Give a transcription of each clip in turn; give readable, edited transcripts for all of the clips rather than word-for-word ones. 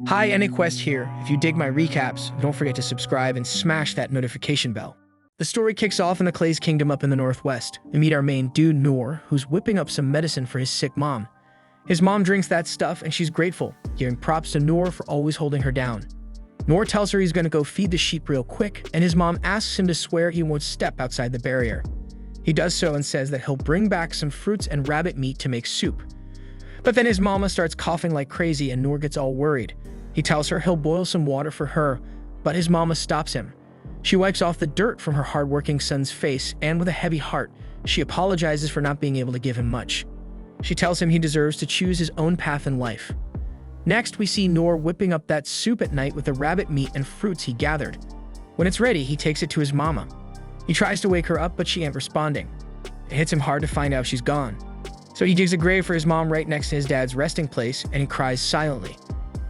Hi, NAQuest here. If you dig my recaps, don't forget to subscribe and smash that notification bell. The story kicks off in the Clay's kingdom up in the northwest. We meet our main dude, Noor, who's whipping up some medicine for his sick mom. His mom drinks that stuff and she's grateful, giving props to Noor for always holding her down. Noor tells her he's gonna go feed the sheep real quick, and his mom asks him to swear he won't step outside the barrier. He does so and says that he'll bring back some fruits and rabbit meat to make soup. But then his mama starts coughing like crazy and Noor gets all worried. He tells her he'll boil some water for her, but his mama stops him. She wipes off the dirt from her hardworking son's face, and with a heavy heart, she apologizes for not being able to give him much. She tells him he deserves to choose his own path in life. Next, we see Noor whipping up that soup at night with the rabbit meat and fruits he gathered. When it's ready, he takes it to his mama. He tries to wake her up, but she ain't responding. It hits him hard to find out she's gone. So he digs a grave for his mom right next to his dad's resting place, and he cries silently.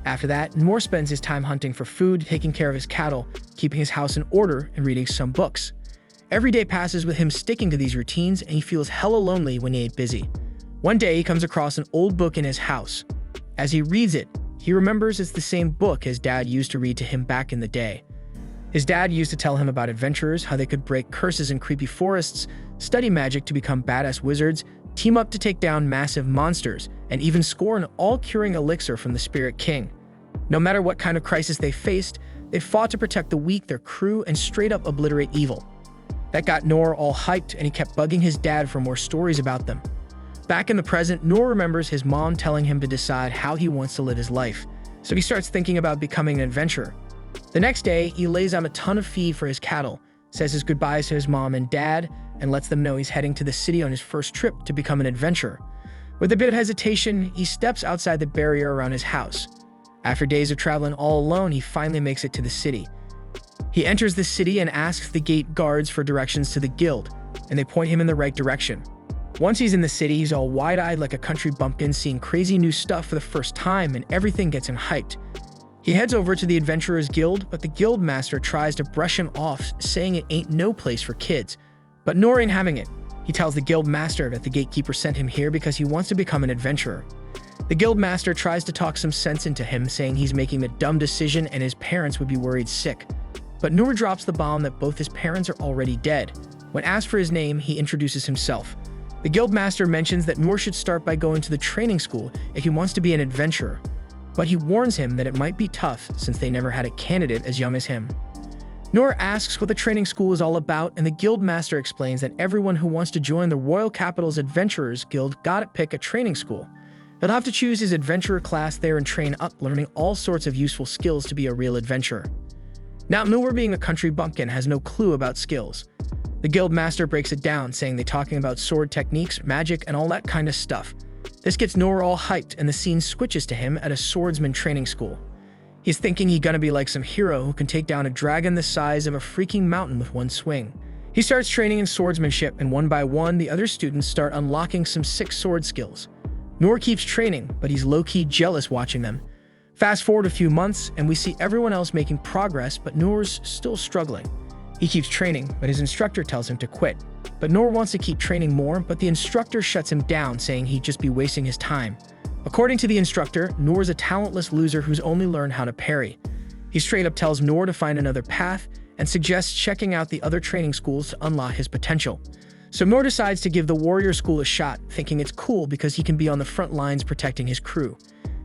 After that, Noor spends his time hunting for food, taking care of his cattle, keeping his house in order, and reading some books. Every day passes with him sticking to these routines, and he feels hella lonely when he ain't busy. One day, he comes across an old book in his house. As he reads it, he remembers it's the same book his dad used to read to him back in the day. His dad used to tell him about adventurers, how they could break curses in creepy forests, study magic to become badass wizards, team up to take down massive monsters, and even score an all-curing elixir from the Spirit King. No matter what kind of crisis they faced, they fought to protect the weak, their crew, and straight up obliterate evil. That got Noor all hyped, and he kept bugging his dad for more stories about them. Back in the present, Noor remembers his mom telling him to decide how he wants to live his life, so he starts thinking about becoming an adventurer. The next day, he lays out a ton of feed for his cattle, says his goodbyes to his mom and dad, and lets them know he's heading to the city on his first trip to become an adventurer. With a bit of hesitation, he steps outside the barrier around his house. After days of traveling all alone, he finally makes it to the city. He enters the city and asks the gate guards for directions to the guild, and they point him in the right direction. Once he's in the city, he's all wide-eyed like a country bumpkin, seeing crazy new stuff for the first time, and everything gets him hyped. He heads over to the Adventurers Guild, but the guild master tries to brush him off, saying it ain't no place for kids. But Noor ain't having it. He tells the guild master that the gatekeeper sent him here because he wants to become an adventurer. The guild master tries to talk some sense into him, saying he's making a dumb decision and his parents would be worried sick. But Noor drops the bomb that both his parents are already dead. When asked for his name, he introduces himself. The guild master mentions that Noor should start by going to the training school if he wants to be an adventurer. But he warns him that it might be tough since they never had a candidate as young as him. Noor asks what the training school is all about, and the guild master explains that everyone who wants to join the Royal Capital's Adventurers Guild gotta pick a training school. He'll have to choose his adventurer class there and train up, learning all sorts of useful skills to be a real adventurer. Now, Noor, being a country bumpkin, has no clue about skills. The guild master breaks it down, saying they're talking about sword techniques, magic, and all that kind of stuff. This gets Noor all hyped, and the scene switches to him at a swordsman training school. He's thinking he's gonna be like some hero who can take down a dragon the size of a freaking mountain with one swing. He starts training in swordsmanship, and one by one, the other students start unlocking some sick sword skills. Noor keeps training, but he's low-key jealous watching them. Fast forward a few months, and we see everyone else making progress, but Noor's still struggling. He keeps training, but his instructor tells him to quit. But Noor wants to keep training more, but the instructor shuts him down, saying he'd just be wasting his time. According to the instructor, Noor's a talentless loser who's only learned how to parry. He straight up tells Noor to find another path, and suggests checking out the other training schools to unlock his potential. So Noor decides to give the warrior school a shot, thinking it's cool because he can be on the front lines protecting his crew.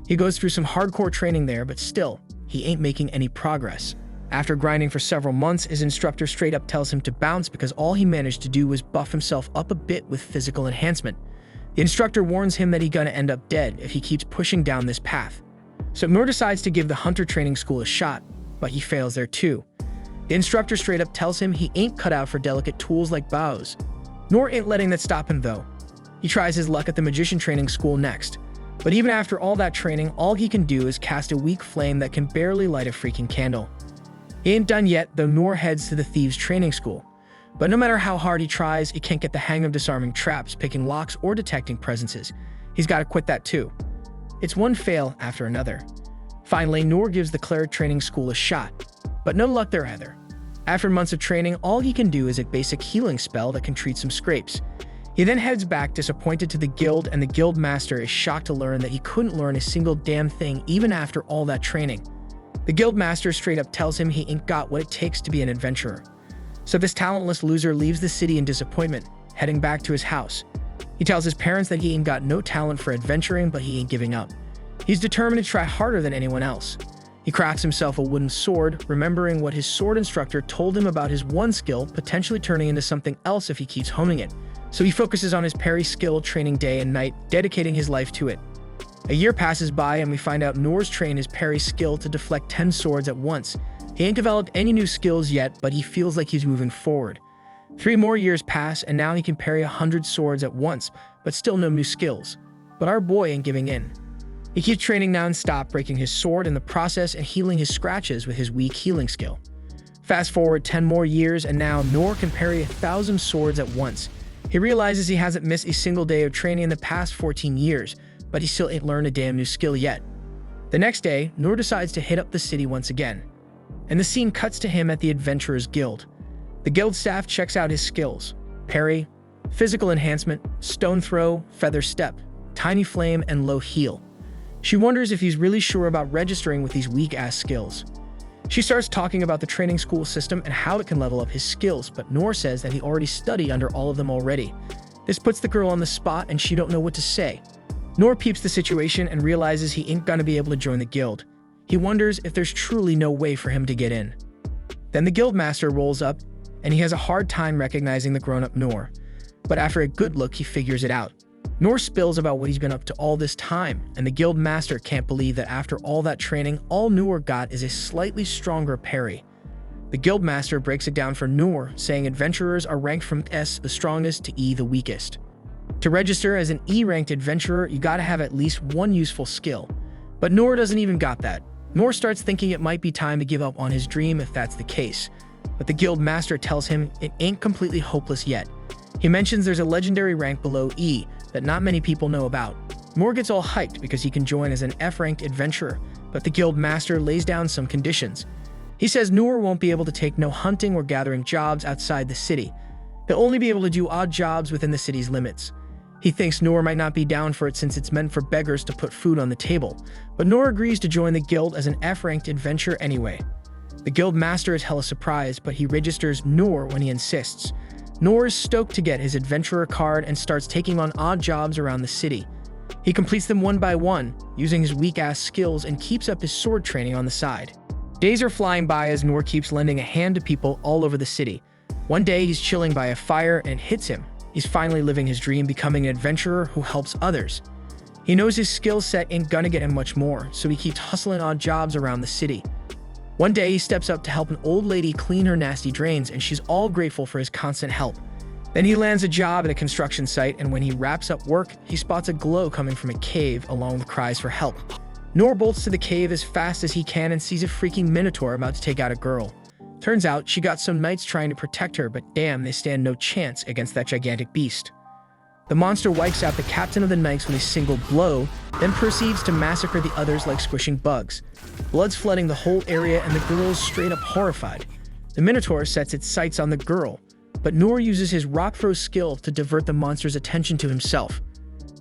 He goes through some hardcore training there, but still, he ain't making any progress. After grinding for several months, his instructor straight up tells him to bounce because all he managed to do was buff himself up a bit with physical enhancement. The instructor warns him that he's gonna end up dead if he keeps pushing down this path. So Noor decides to give the hunter training school a shot, but he fails there too. The instructor straight up tells him he ain't cut out for delicate tools like bows. Noor ain't letting that stop him though. He tries his luck at the magician training school next. But even after all that training, all he can do is cast a weak flame that can barely light a freaking candle. He ain't done yet, though Noor heads to the thieves training school. But no matter how hard he tries, he can't get the hang of disarming traps, picking locks, or detecting presences. He's gotta quit that too. It's one fail after another. Finally, Noor gives the cleric training school a shot. But no luck there either. After months of training, all he can do is a basic healing spell that can treat some scrapes. He then heads back disappointed to the guild, and the guild master is shocked to learn that he couldn't learn a single damn thing even after all that training. The guild master straight up tells him he ain't got what it takes to be an adventurer. So this talentless loser leaves the city in disappointment, heading back to his house. He tells his parents that he ain't got no talent for adventuring, but he ain't giving up. He's determined to try harder than anyone else. He crafts himself a wooden sword, remembering what his sword instructor told him about his one skill potentially turning into something else if he keeps honing it. So he focuses on his parry skill, training day and night, dedicating his life to it. A year passes by and we find out Noor's trained his parry skill to deflect 10 swords at once. He ain't developed any new skills yet, but he feels like he's moving forward. 3 more years pass and now he can parry 100 swords at once, but still no new skills. But our boy ain't giving in. He keeps training non-stop, breaking his sword in the process and healing his scratches with his weak healing skill. Fast forward 10 more years and now Noor can parry 1,000 swords at once. He realizes he hasn't missed a single day of training in the past 14 years, but he still ain't learned a damn new skill yet. The next day, Noor decides to hit up the city once again, and the scene cuts to him at the Adventurers Guild. The guild staff checks out his skills: parry, physical enhancement, stone throw, feather step, tiny flame, and low heal. She wonders if he's really sure about registering with these weak-ass skills. She starts talking about the training school system and how it can level up his skills, but Noor says that he already studied under all of them already. This puts the girl on the spot and she don't know what to say. Noor peeps the situation and realizes he ain't gonna be able to join the guild. He wonders if there's truly no way for him to get in. Then the guild master rolls up and he has a hard time recognizing the grown-up Noor. But after a good look, he figures it out. Noor spills about what he's been up to all this time, and the guild master can't believe that after all that training, all Noor got is a slightly stronger parry. The guild master breaks it down for Noor, saying adventurers are ranked from S, the strongest, to E, the weakest. To register as an E-ranked adventurer, you gotta have at least one useful skill. But Noor doesn't even got that. Noor starts thinking it might be time to give up on his dream if that's the case. But the guild master tells him it ain't completely hopeless yet. He mentions there's a legendary rank below E that not many people know about. Noor gets all hyped because he can join as an F-ranked adventurer, but the guild master lays down some conditions. He says Noor won't be able to take no hunting or gathering jobs outside the city. He'll only be able to do odd jobs within the city's limits. He thinks Noor might not be down for it since it's meant for beggars to put food on the table, but Noor agrees to join the guild as an F-ranked adventurer anyway. The guild master is hella surprised, but he registers Noor when he insists. Noor is stoked to get his adventurer card and starts taking on odd jobs around the city. He completes them one by one, using his weak-ass skills, and keeps up his sword training on the side. Days are flying by as Noor keeps lending a hand to people all over the city. One day he's chilling by a fire and it hits him. He's finally living his dream, becoming an adventurer who helps others. He knows his skill set ain't gonna get him much more, so he keeps hustling odd jobs around the city. One day he steps up to help an old lady clean her nasty drains, and she's all grateful for his constant help. Then he lands a job at a construction site, and when he wraps up work, he spots a glow coming from a cave along with cries for help. Noor bolts to the cave as fast as he can and sees a freaking minotaur about to take out a girl. Turns out she got some knights trying to protect her, but damn, they stand no chance against that gigantic beast. The monster wipes out the captain of the knights with a single blow, then proceeds to massacre the others like squishing bugs. Blood's flooding the whole area and the girl is straight up horrified. The minotaur sets its sights on the girl, but Noor uses his rock throw skill to divert the monster's attention to himself.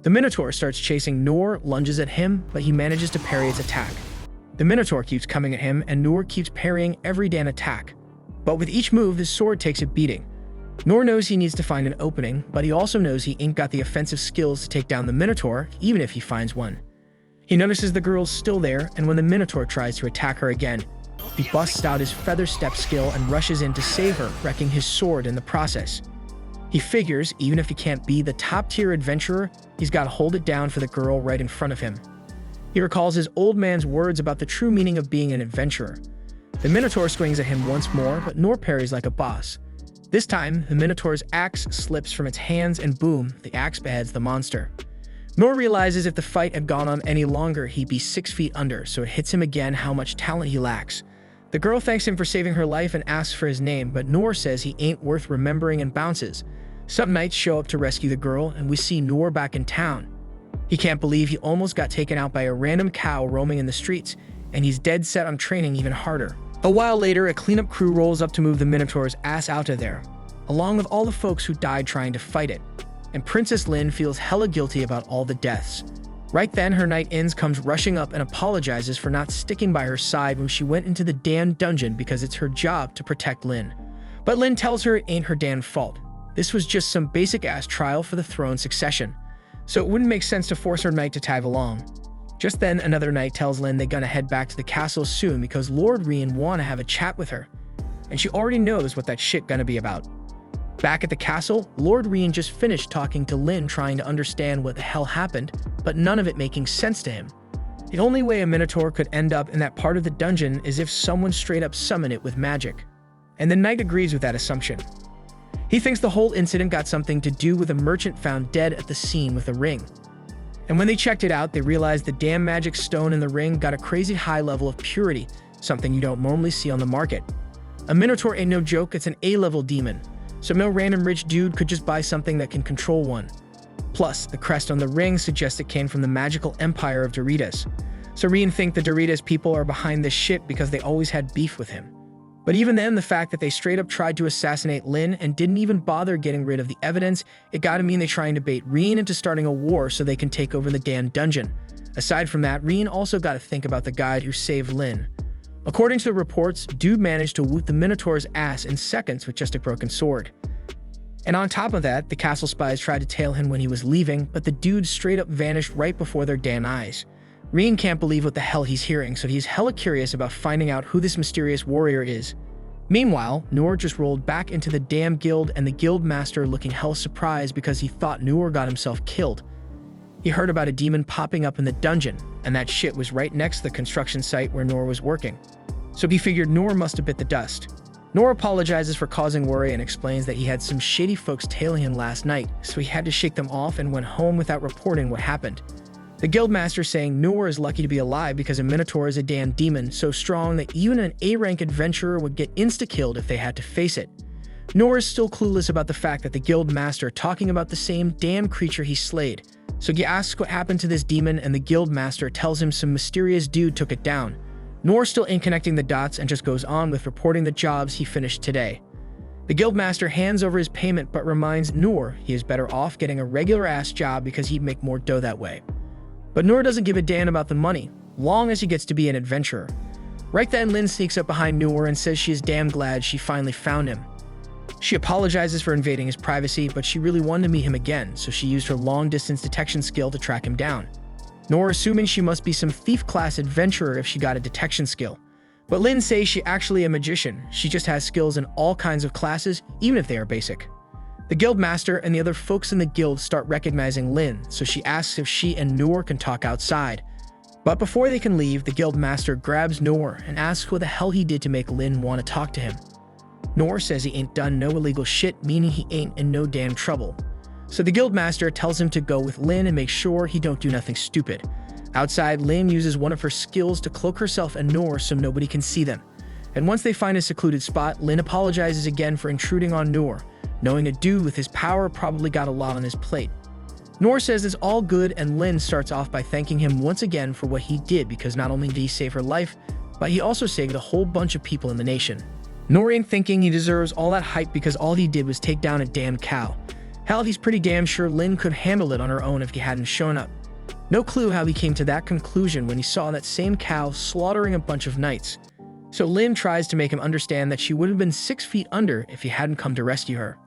The minotaur starts chasing Noor, lunges at him, but he manages to parry its attack. The minotaur keeps coming at him and Noor keeps parrying every damn attack. But with each move, his sword takes a beating. Noor knows he needs to find an opening, but he also knows he ain't got the offensive skills to take down the minotaur, even if he finds one. He notices the girl's still there, and when the minotaur tries to attack her again, he busts out his feather step skill and rushes in to save her, wrecking his sword in the process. He figures, even if he can't be the top-tier adventurer, he's got to hold it down for the girl right in front of him. He recalls his old man's words about the true meaning of being an adventurer. The minotaur swings at him once more, but Noor parries like a boss. This time, the minotaur's axe slips from its hands and boom, the axe beheads the monster. Noor realizes if the fight had gone on any longer, he'd be 6 feet under, so it hits him again how much talent he lacks. The girl thanks him for saving her life and asks for his name, but Noor says he ain't worth remembering and bounces. Some knights show up to rescue the girl, and we see Noor back in town. He can't believe he almost got taken out by a random cow roaming in the streets, and he's dead set on training even harder. A while later, a cleanup crew rolls up to move the minotaur's ass out of there, along with all the folks who died trying to fight it. and Princess Lin feels hella guilty about all the deaths. Right then, her knight Inns comes rushing up and apologizes for not sticking by her side when she went into the damn dungeon because it's her job to protect Lin. But Lin tells her it ain't her damn fault. This was just some basic-ass trial for the throne succession, so it wouldn't make sense to force her knight to tag along. Just then, another knight tells Lin they're gonna head back to the castle soon because Lord Rian wanna have a chat with her, and she already knows what that shit gonna be about. Back at the castle, Lord Rian just finished talking to Lin trying to understand what the hell happened, but none of it making sense to him. The only way a Minotaur could end up in that part of the dungeon is if someone straight up summoned it with magic. And the knight agrees with that assumption. He thinks the whole incident got something to do with a merchant found dead at the scene with a ring. And when they checked it out, they realized the damn magic stone in the ring got a crazy high level of purity, something you don't normally see on the market. A Minotaur ain't no joke, it's an A-level demon, so no random rich dude could just buy something that can control one. Plus, the crest on the ring suggests it came from the magical empire of Doritas. So Rian think the Doritas people are behind this shit because they always had beef with him. But even then, the fact that they straight up tried to assassinate Lin and didn't even bother getting rid of the evidence, it gotta mean they're trying to bait Rian into starting a war so they can take over the damn dungeon. Aside from that, Rian also gotta think about the guy who saved Lin. According to the reports, dude managed to whoop the Minotaur's ass in seconds with just a broken sword. And on top of that, the castle spies tried to tail him when he was leaving, but the dude straight up vanished right before their damn eyes. Rian can't believe what the hell he's hearing, so he's hella curious about finding out who this mysterious warrior is. Meanwhile, Noor just rolled back into the damn guild and the guild master looking hella surprised because he thought Noor got himself killed. He heard about a demon popping up in the dungeon, and that shit was right next to the construction site where Noor was working. So he figured Noor must have bit the dust. Noor apologizes for causing worry and explains that he had some shady folks tailing him last night, so he had to shake them off and went home without reporting what happened. The guildmaster saying Noor is lucky to be alive because a Minotaur is a damn demon so strong that even an A-rank adventurer would get insta-killed if they had to face it. Noor is still clueless about the fact that the guildmaster talking about the same damn creature he slayed, so he asks what happened to this demon and the guildmaster tells him some mysterious dude took it down. Noor still ain't connecting the dots and just goes on with reporting the jobs he finished today. The guildmaster hands over his payment but reminds Noor he is better off getting a regular-ass job because he'd make more dough that way. But Noor doesn't give a damn about the money, long as he gets to be an adventurer. Right then, Lin sneaks up behind Noor and says she is damn glad she finally found him. She apologizes for invading his privacy, but she really wanted to meet him again, so she used her long-distance detection skill to track him down. Noor assuming she must be some thief-class adventurer if she got a detection skill. But Lin says she actually a magician, she just has skills in all kinds of classes, even if they are basic. The guildmaster and the other folks in the guild start recognizing Lin, so she asks if she and Noor can talk outside. But before they can leave, the guildmaster grabs Noor and asks what the hell he did to make Lin want to talk to him. Noor says he ain't done no illegal shit, meaning he ain't in no damn trouble. So the guildmaster tells him to go with Lin and make sure he don't do nothing stupid. Outside, Lin uses one of her skills to cloak herself and Noor so nobody can see them. And once they find a secluded spot, Lin apologizes again for intruding on Noor, knowing a dude with his power probably got a lot on his plate. Noor says it's all good and Lin starts off by thanking him once again for what he did because not only did he save her life, but he also saved a whole bunch of people in the nation. Noor ain't thinking he deserves all that hype because all he did was take down a damn cow. Hell, he's pretty damn sure Lin could handle it on her own if he hadn't shown up. No clue how he came to that conclusion when he saw that same cow slaughtering a bunch of knights. So Lin tries to make him understand that she would have been 6 feet under if he hadn't come to rescue her.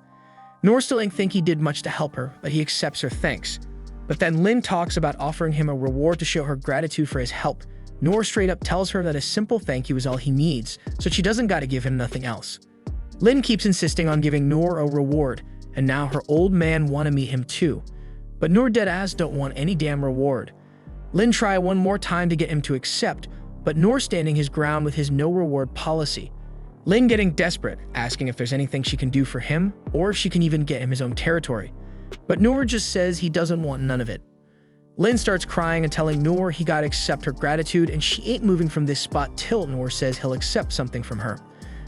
Noor still ain't think he did much to help her, but he accepts her thanks. But then Lin talks about offering him a reward to show her gratitude for his help. Noor straight up tells her that a simple thank you is all he needs, so she doesn't gotta give him nothing else. Lin keeps insisting on giving Noor a reward, and now her old man wanna meet him too. But Noor deadass don't want any damn reward. Lin try one more time to get him to accept, but Noor standing his ground with his no reward policy. Lin getting desperate, asking if there's anything she can do for him, or if she can even get him his own territory. But Noor just says he doesn't want none of it. Lin starts crying and telling Noor he gotta accept her gratitude and she ain't moving from this spot till Noor says he'll accept something from her.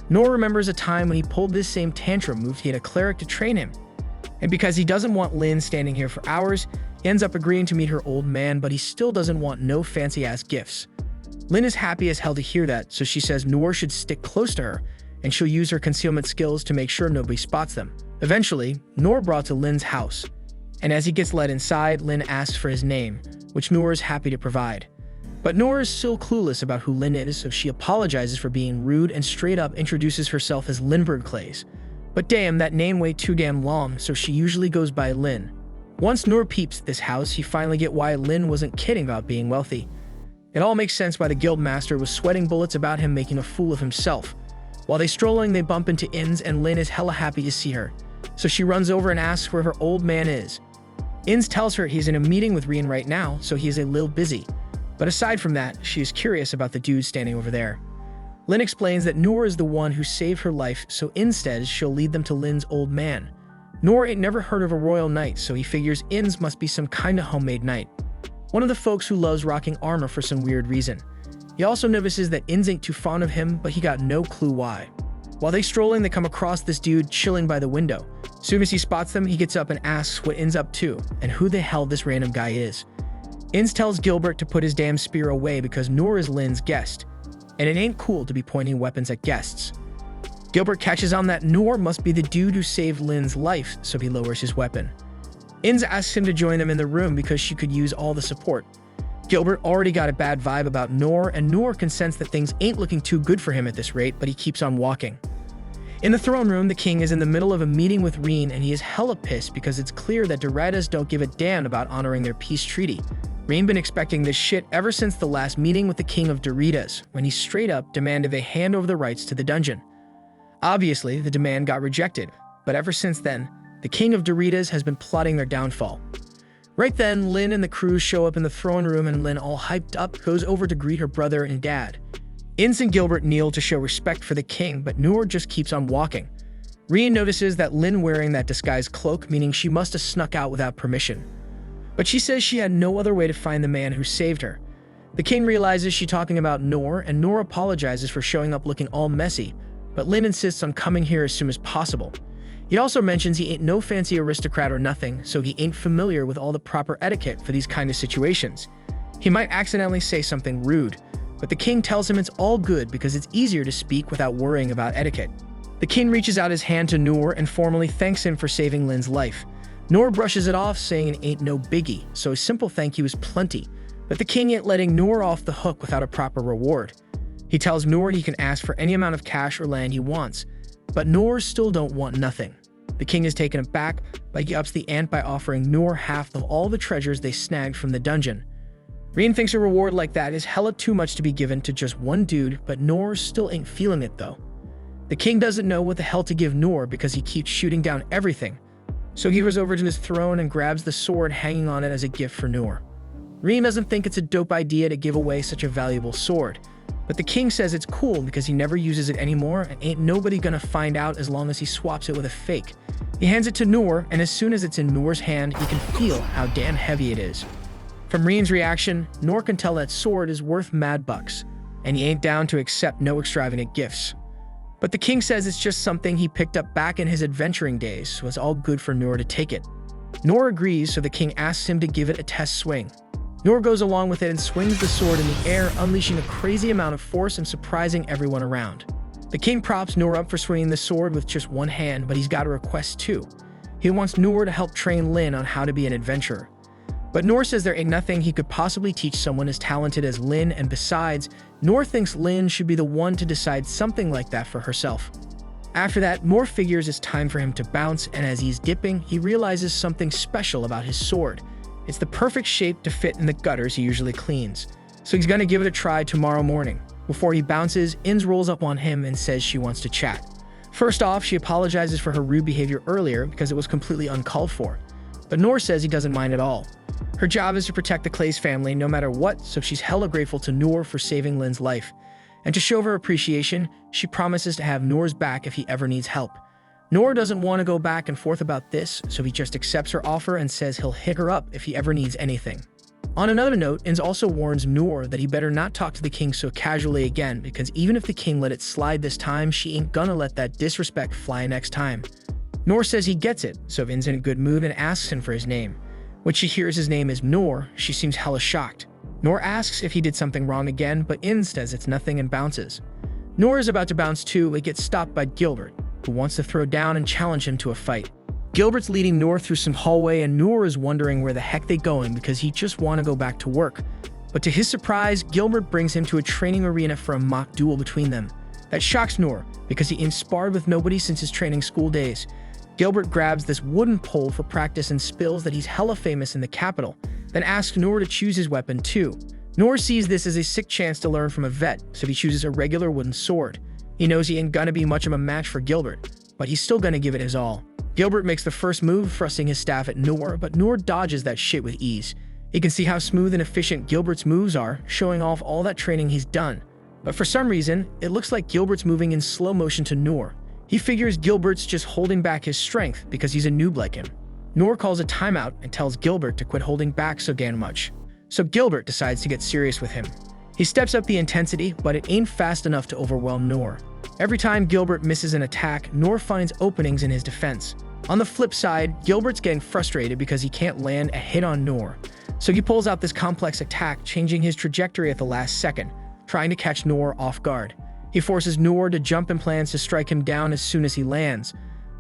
Noor remembers a time when he pulled this same tantrum move to get a cleric to train him. And because he doesn't want Lin standing here for hours, he ends up agreeing to meet her old man, but he still doesn't want no fancy-ass gifts. Lin is happy as hell to hear that, so she says Noor should stick close to her, and she'll use her concealment skills to make sure nobody spots them. Eventually, Noor brought to Lin's house. and as he gets led inside, Lin asks for his name, which Noor is happy to provide. But Noor is still clueless about who Lin is, so she apologizes for being rude and straight up introduces herself as Lindbergh Clays. But damn, that name way too damn long, so she usually goes by Lin. Once Noor peeps this house, he finally get why Lin wasn't kidding about being wealthy. It all makes sense why the guildmaster was sweating bullets about him making a fool of himself. While they strolling, they bump into Inns, and Lin is hella happy to see her. So she runs over and asks where her old man is. Inns tells her he's in a meeting with Rien right now, so he is a little busy. But aside from that, she is curious about the dude standing over there. Lin explains that Noor is the one who saved her life, so instead she'll lead them to Lin's old man. Noor ain't never heard of a royal knight, so he figures Inns must be some kinda homemade knight. One of the folks who loves rocking armor for some weird reason. He also notices that Inns ain't too fond of him, but he got no clue why. While they strolling, they come across this dude chilling by the window. Soon as he spots them, he gets up and asks what Inns up to, and who the hell this random guy is. Inns tells Gilbert to put his damn spear away because Noor is Lin's guest, and it ain't cool to be pointing weapons at guests. Gilbert catches on that Noor must be the dude who saved Lin's life, so he lowers his weapon. Inns asks him to join them in the room because she could use all the support. Gilbert already got a bad vibe about Noor, and Noor can sense that things ain't looking too good for him at this rate, but he keeps on walking. In the throne room, the king is in the middle of a meeting with Rien, and he is hella pissed because it's clear that Doritas don't give a damn about honoring their peace treaty. Rien been expecting this shit ever since the last meeting with the king of Doritas, when he straight up demanded they hand over the rights to the dungeon. Obviously, the demand got rejected, but ever since then, the king of Doritas has been plotting their downfall. Right then, Lin and the crew show up in the throne room, and Lin, all hyped up, goes over to greet her brother and dad. Inns and Gilbert kneel to show respect for the king, but Noor just keeps on walking. Rien notices that Lin wearing that disguised cloak, meaning she must have snuck out without permission. But she says she had no other way to find the man who saved her. The king realizes she's talking about Noor, and Noor apologizes for showing up looking all messy, but Lin insists on coming here as soon as possible. He also mentions he ain't no fancy aristocrat or nothing, so he ain't familiar with all the proper etiquette for these kind of situations. He might accidentally say something rude, but the king tells him it's all good because it's easier to speak without worrying about etiquette. The king reaches out his hand to Noor and formally thanks him for saving Lin's life. Noor brushes it off, saying it ain't no biggie, so a simple thank you is plenty, but the king ain't letting Noor off the hook without a proper reward. He tells Noor he can ask for any amount of cash or land he wants, but Noor still don't want nothing. The king is taken aback, but he ups the ante by offering Noor half of all the treasures they snagged from the dungeon. Rien thinks a reward like that is hella too much to be given to just one dude, but Noor still ain't feeling it though. The king doesn't know what the hell to give Noor because he keeps shooting down everything, so he goes over to his throne and grabs the sword hanging on it as a gift for Noor. Rien doesn't think it's a dope idea to give away such a valuable sword, but the king says it's cool because he never uses it anymore and ain't nobody gonna find out as long as he swaps it with a fake. He hands it to Noor, and as soon as it's in Noor's hand, he can feel how damn heavy it is. From Rien's reaction, Noor can tell that sword is worth mad bucks, and he ain't down to accept no extravagant gifts. But the king says it's just something he picked up back in his adventuring days, so it's all good for Noor to take it. Noor agrees, so the king asks him to give it a test swing. Noor goes along with it and swings the sword in the air, unleashing a crazy amount of force and surprising everyone around. The king props Noor up for swinging the sword with just one hand, but he's got a request too. He wants Noor to help train Lin on how to be an adventurer. But Noor says there ain't nothing he could possibly teach someone as talented as Lin, and besides, Noor thinks Lin should be the one to decide something like that for herself. After that, Noor figures it's time for him to bounce, and as he's dipping, he realizes something special about his sword. It's the perfect shape to fit in the gutters he usually cleans, so he's gonna give it a try tomorrow morning. Before he bounces, Inns rolls up on him and says she wants to chat. First off, she apologizes for her rude behavior earlier because it was completely uncalled for, but Noor says he doesn't mind at all. Her job is to protect the Clay's family no matter what, so she's hella grateful to Noor for saving Lin's life. And to show her appreciation, she promises to have Noor's back if he ever needs help. Noor doesn't want to go back and forth about this, so he just accepts her offer and says he'll hit her up if he ever needs anything. On another note, Inns also warns Noor that he better not talk to the king so casually again, because even if the king let it slide this time, she ain't gonna let that disrespect fly next time. Noor says he gets it, so Inns in a good mood and asks him for his name. When she hears his name is Noor, she seems hella shocked. Noor asks if he did something wrong again, but Inns says it's nothing and bounces. Noor is about to bounce too, but gets stopped by Gilbert, who wants to throw down and challenge him to a fight. Gilbert's leading Noor through some hallway, and Noor is wondering where the heck they going because he just want to go back to work. But to his surprise, Gilbert brings him to a training arena for a mock duel between them. That shocks Noor because he ain't sparred with nobody since his training school days. Gilbert grabs this wooden pole for practice and spills that he's hella famous in the capital, then asks Noor to choose his weapon too. Noor sees this as a sick chance to learn from a vet, so he chooses a regular wooden sword. He knows he ain't gonna be much of a match for Gilbert, but he's still gonna give it his all. Gilbert makes the first move, thrusting his staff at Noor, but Noor dodges that shit with ease. He can see how smooth and efficient Gilbert's moves are, showing off all that training he's done. But for some reason, it looks like Gilbert's moving in slow motion to Noor. He figures Gilbert's just holding back his strength because he's a noob like him. Noor calls a timeout and tells Gilbert to quit holding back so damn much. So Gilbert decides to get serious with him. He steps up the intensity, but it ain't fast enough to overwhelm Noor. Every time Gilbert misses an attack, Noor finds openings in his defense. On the flip side, Gilbert's getting frustrated because he can't land a hit on Noor. So he pulls out this complex attack, changing his trajectory at the last second, trying to catch Noor off guard. He forces Noor to jump and plans to strike him down as soon as he lands.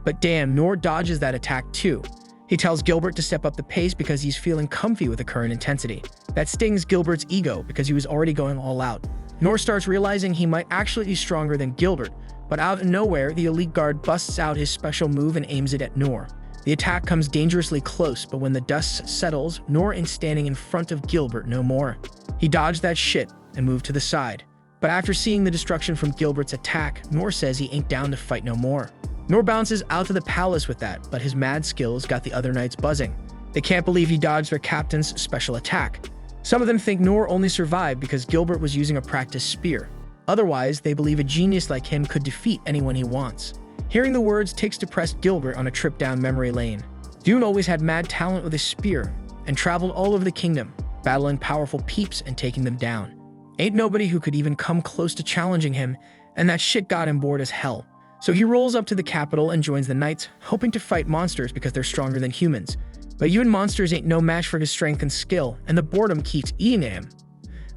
But damn, Noor dodges that attack too. He tells Gilbert to step up the pace because he's feeling comfy with the current intensity. That stings Gilbert's ego because he was already going all out. Noor starts realizing he might actually be stronger than Gilbert, but out of nowhere, the elite guard busts out his special move and aims it at Noor. The attack comes dangerously close, but when the dust settles, Noor ain't standing in front of Gilbert no more. He dodged that shit and moved to the side. But after seeing the destruction from Gilbert's attack, Noor says he ain't down to fight no more. Noor bounces out to the palace with that, but his mad skills got the other knights buzzing. They can't believe he dodged their captain's special attack. Some of them think Noor only survived because Gilbert was using a practice spear. Otherwise, they believe a genius like him could defeat anyone he wants. Hearing the words takes depressed Gilbert on a trip down memory lane. Dune always had mad talent with his spear and traveled all over the kingdom, battling powerful peeps and taking them down. Ain't nobody who could even come close to challenging him, and that shit got him bored as hell. So he rolls up to the capital and joins the knights, hoping to fight monsters because they're stronger than humans. But even monsters ain't no match for his strength and skill, and the boredom keeps eating at him.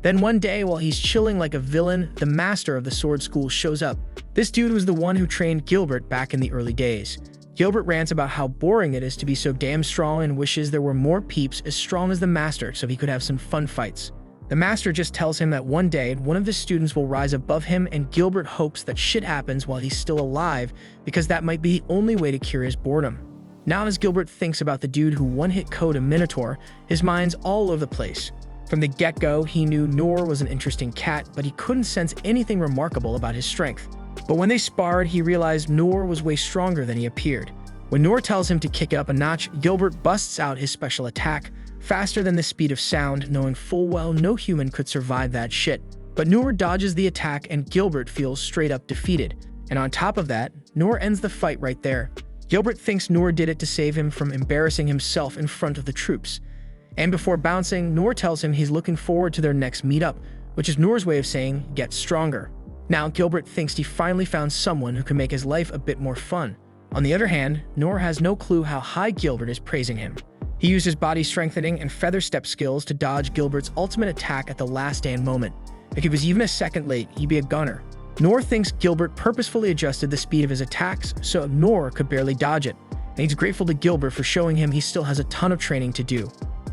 Then one day, while he's chilling like a villain, the master of the sword school shows up. This dude was the one who trained Gilbert back in the early days. Gilbert rants about how boring it is to be so damn strong and wishes there were more peeps as strong as the master so he could have some fun fights. The master just tells him that one day, one of the students will rise above him, and Gilbert hopes that shit happens while he's still alive because that might be the only way to cure his boredom. Now as Gilbert thinks about the dude who one-hit KO'd a Minotaur, his mind's all over the place. From the get-go, he knew Noor was an interesting cat, but he couldn't sense anything remarkable about his strength. But when they sparred, he realized Noor was way stronger than he appeared. When Noor tells him to kick it up a notch, Gilbert busts out his special attack, faster than the speed of sound, knowing full well no human could survive that shit. But Noor dodges the attack and Gilbert feels straight up defeated. And on top of that, Noor ends the fight right there. Gilbert thinks Noor did it to save him from embarrassing himself in front of the troops. And before bouncing, Noor tells him he's looking forward to their next meetup, which is Noor's way of saying, get stronger. Now Gilbert thinks he finally found someone who can make his life a bit more fun. On the other hand, Noor has no clue how high Gilbert is praising him. He used his body strengthening and feather step skills to dodge Gilbert's ultimate attack at the last stand moment. If he was even a second late, he'd be a gunner. Noor thinks Gilbert purposefully adjusted the speed of his attacks so Noor could barely dodge it, and he's grateful to Gilbert for showing him he still has a ton of training to do.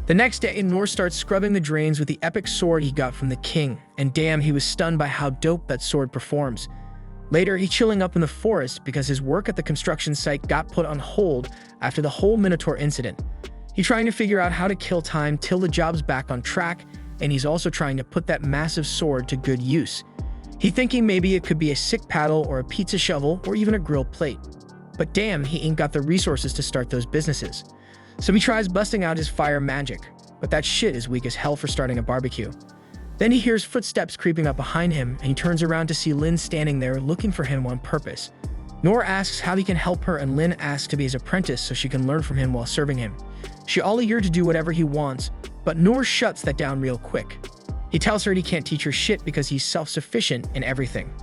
The next day, Noor starts scrubbing the drains with the epic sword he got from the king, and damn, he was stunned by how dope that sword performs. Later, he's chilling up in the forest because his work at the construction site got put on hold after the whole Minotaur incident. He's trying to figure out how to kill time till the job's back on track, and he's also trying to put that massive sword to good use. He's thinking maybe it could be a sick paddle or a pizza shovel or even a grill plate. But damn, he ain't got the resources to start those businesses. So he tries busting out his fire magic, but that shit is weak as hell for starting a barbecue. Then he hears footsteps creeping up behind him, and he turns around to see Lynn standing there looking for him on purpose. Noor asks how he can help her, and Lynn asks to be his apprentice so she can learn from him while serving him. She all eager to do whatever he wants, but Noor shuts that down real quick. He tells her he can't teach her shit because he's self-sufficient in everything.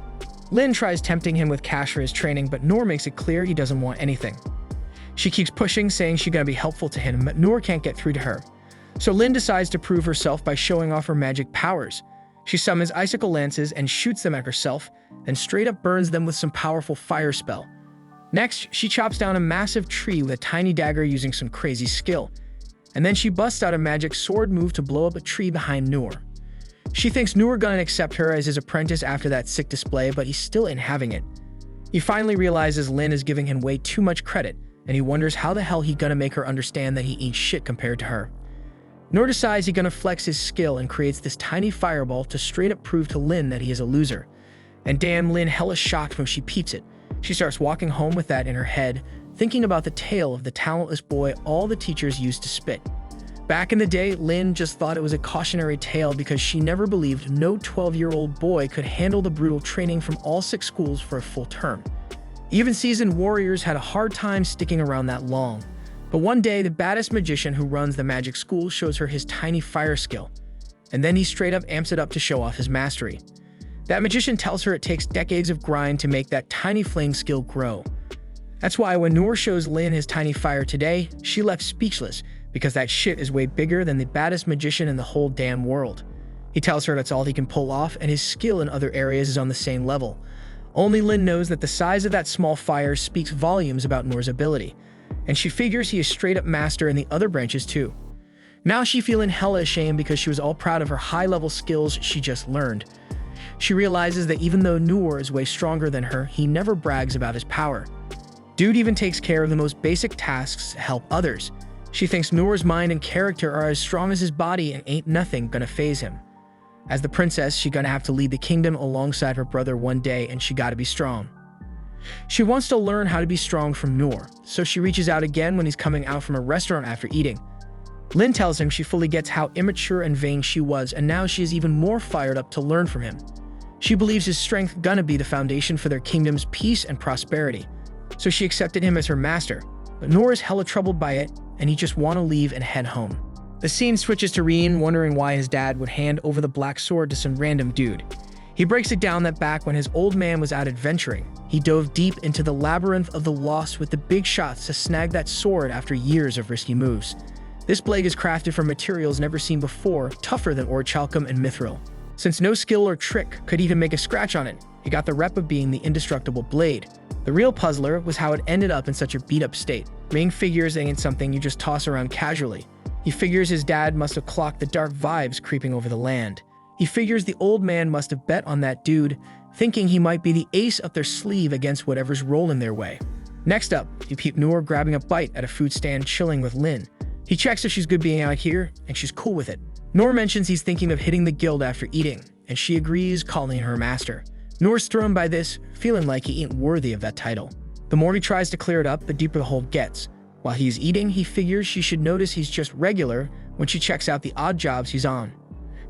Lynn tries tempting him with cash for his training, but Noor makes it clear he doesn't want anything. She keeps pushing, saying she's gonna be helpful to him, but Noor can't get through to her. So Lynn decides to prove herself by showing off her magic powers. She summons icicle lances and shoots them at herself, then straight up burns them with some powerful fire spell. Next, she chops down a massive tree with a tiny dagger using some crazy skill. And then she busts out a magic sword move to blow up a tree behind Noor. She thinks Noor gonna accept her as his apprentice after that sick display, but he's still ain't having it. He finally realizes Lin is giving him way too much credit, and he wonders how the hell he gonna make her understand that he ain't shit compared to her. Noor decides he gonna flex his skill and creates this tiny fireball to straight up prove to Lin that he is a loser. And damn, Lin hella shocked when she peeps it. She starts walking home with that in her head, thinking about the tale of the talentless boy all the teachers used to spit. Back in the day, Lin just thought it was a cautionary tale because she never believed no 12-year-old boy could handle the brutal training from all 6 schools for a full term. Even seasoned warriors had a hard time sticking around that long. But one day, the baddest magician who runs the magic school shows her his tiny fire skill. And then he straight up amps it up to show off his mastery. That magician tells her it takes decades of grind to make that tiny flame skill grow. That's why when Noor shows Lin his tiny fire today, she left speechless, because that shit is way bigger than the baddest magician in the whole damn world. He tells her that's all he can pull off, and his skill in other areas is on the same level. Only Lin knows that the size of that small fire speaks volumes about Noor's ability, and she figures he is straight up master in the other branches too. Now she feeling hella ashamed because she was all proud of her high-level skills she just learned. She realizes that even though Noor is way stronger than her, he never brags about his power. Dude even takes care of the most basic tasks to help others. She thinks Noor's mind and character are as strong as his body and ain't nothing gonna faze him. As the princess, she gonna have to lead the kingdom alongside her brother one day, and she gotta be strong. She wants to learn how to be strong from Noor, so she reaches out again when he's coming out from a restaurant after eating. Lin tells him she fully gets how immature and vain she was, and now she is even more fired up to learn from him. She believes his strength gonna be the foundation for their kingdom's peace and prosperity, so she accepted him as her master. But Noor is hella troubled by it, and he just want to leave and head home. The scene switches to Rien wondering why his dad would hand over the black sword to some random dude. He breaks it down that back when his old man was out adventuring, he dove deep into the labyrinth of the lost with the big shots to snag that sword after years of risky moves. This blade is crafted from materials never seen before, tougher than orichalcum and mithril. Since no skill or trick could even make a scratch on it, he got the rep of being the indestructible blade. The real puzzler was how it ended up in such a beat-up state. Ring figures ain't something you just toss around casually. He figures his dad must have clocked the dark vibes creeping over the land. He figures the old man must have bet on that dude, thinking he might be the ace up their sleeve against whatever's rolling their way. Next up, you peep Noor grabbing a bite at a food stand chilling with Lin. He checks if she's good being out here, and she's cool with it. Noor mentions he's thinking of hitting the guild after eating, and she agrees, calling her master. Noor's thrown by this, feeling like he ain't worthy of that title. The more he tries to clear it up, the deeper the hole gets. While he's eating, he figures she should notice he's just regular when she checks out the odd jobs he's on.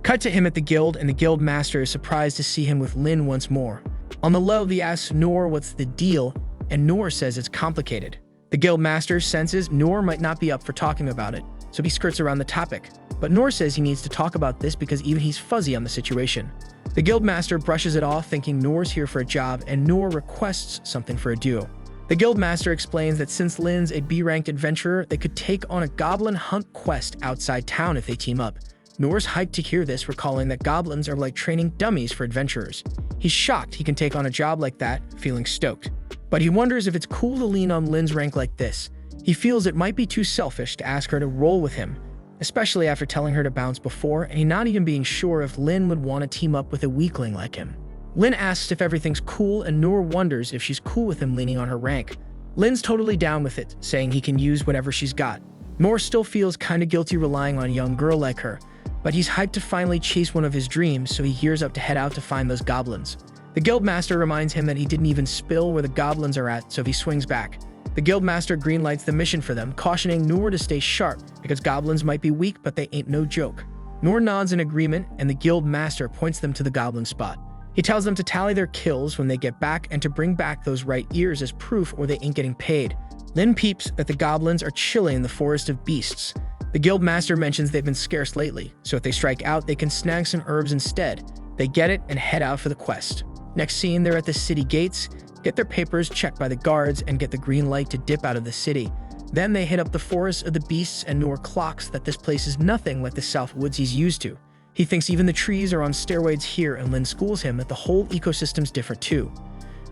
Cut to him at the guild, and the guild master is surprised to see him with Lin once more. On the low, he asks Noor what's the deal, and Noor says it's complicated. The guild master senses Noor might not be up for talking about it, so he skirts around the topic. But Noor says he needs to talk about this because even he's fuzzy on the situation. The guildmaster brushes it off, thinking Noor's here for a job, and Noor requests something for a duo. The guildmaster explains that since Lin's a B-ranked adventurer, they could take on a goblin hunt quest outside town if they team up. Noor's hyped to hear this, recalling that goblins are like training dummies for adventurers. He's shocked he can take on a job like that, feeling stoked. But he wonders if it's cool to lean on Lin's rank like this. He feels it might be too selfish to ask her to roll with him, especially after telling her to bounce before, and he not even being sure if Lin would want to team up with a weakling like him. Lin asks if everything's cool, and Noor wonders if she's cool with him leaning on her rank. Lin's totally down with it, saying he can use whatever she's got. Noor still feels kinda guilty relying on a young girl like her, but he's hyped to finally chase one of his dreams, so he gears up to head out to find those goblins. The guildmaster reminds him that he didn't even spill where the goblins are at, so he swings back. The guildmaster greenlights the mission for them, cautioning Noor to stay sharp because goblins might be weak, but they ain't no joke. Noor nods in agreement, and the guildmaster points them to the goblin spot. He tells them to tally their kills when they get back and to bring back those right ears as proof or they ain't getting paid. Lin peeps that the goblins are chilling in the forest of beasts. The guildmaster mentions they've been scarce lately, so if they strike out, they can snag some herbs instead. They get it and head out for the quest. Next scene, they're at the city gates, get their papers checked by the guards, and get the green light to dip out of the city. Then they hit up the forest of the beasts, and Noor clocks that this place is nothing like the South Woods he's used to. He thinks even the trees are on steroids here, and Lin schools him that the whole ecosystem's different too.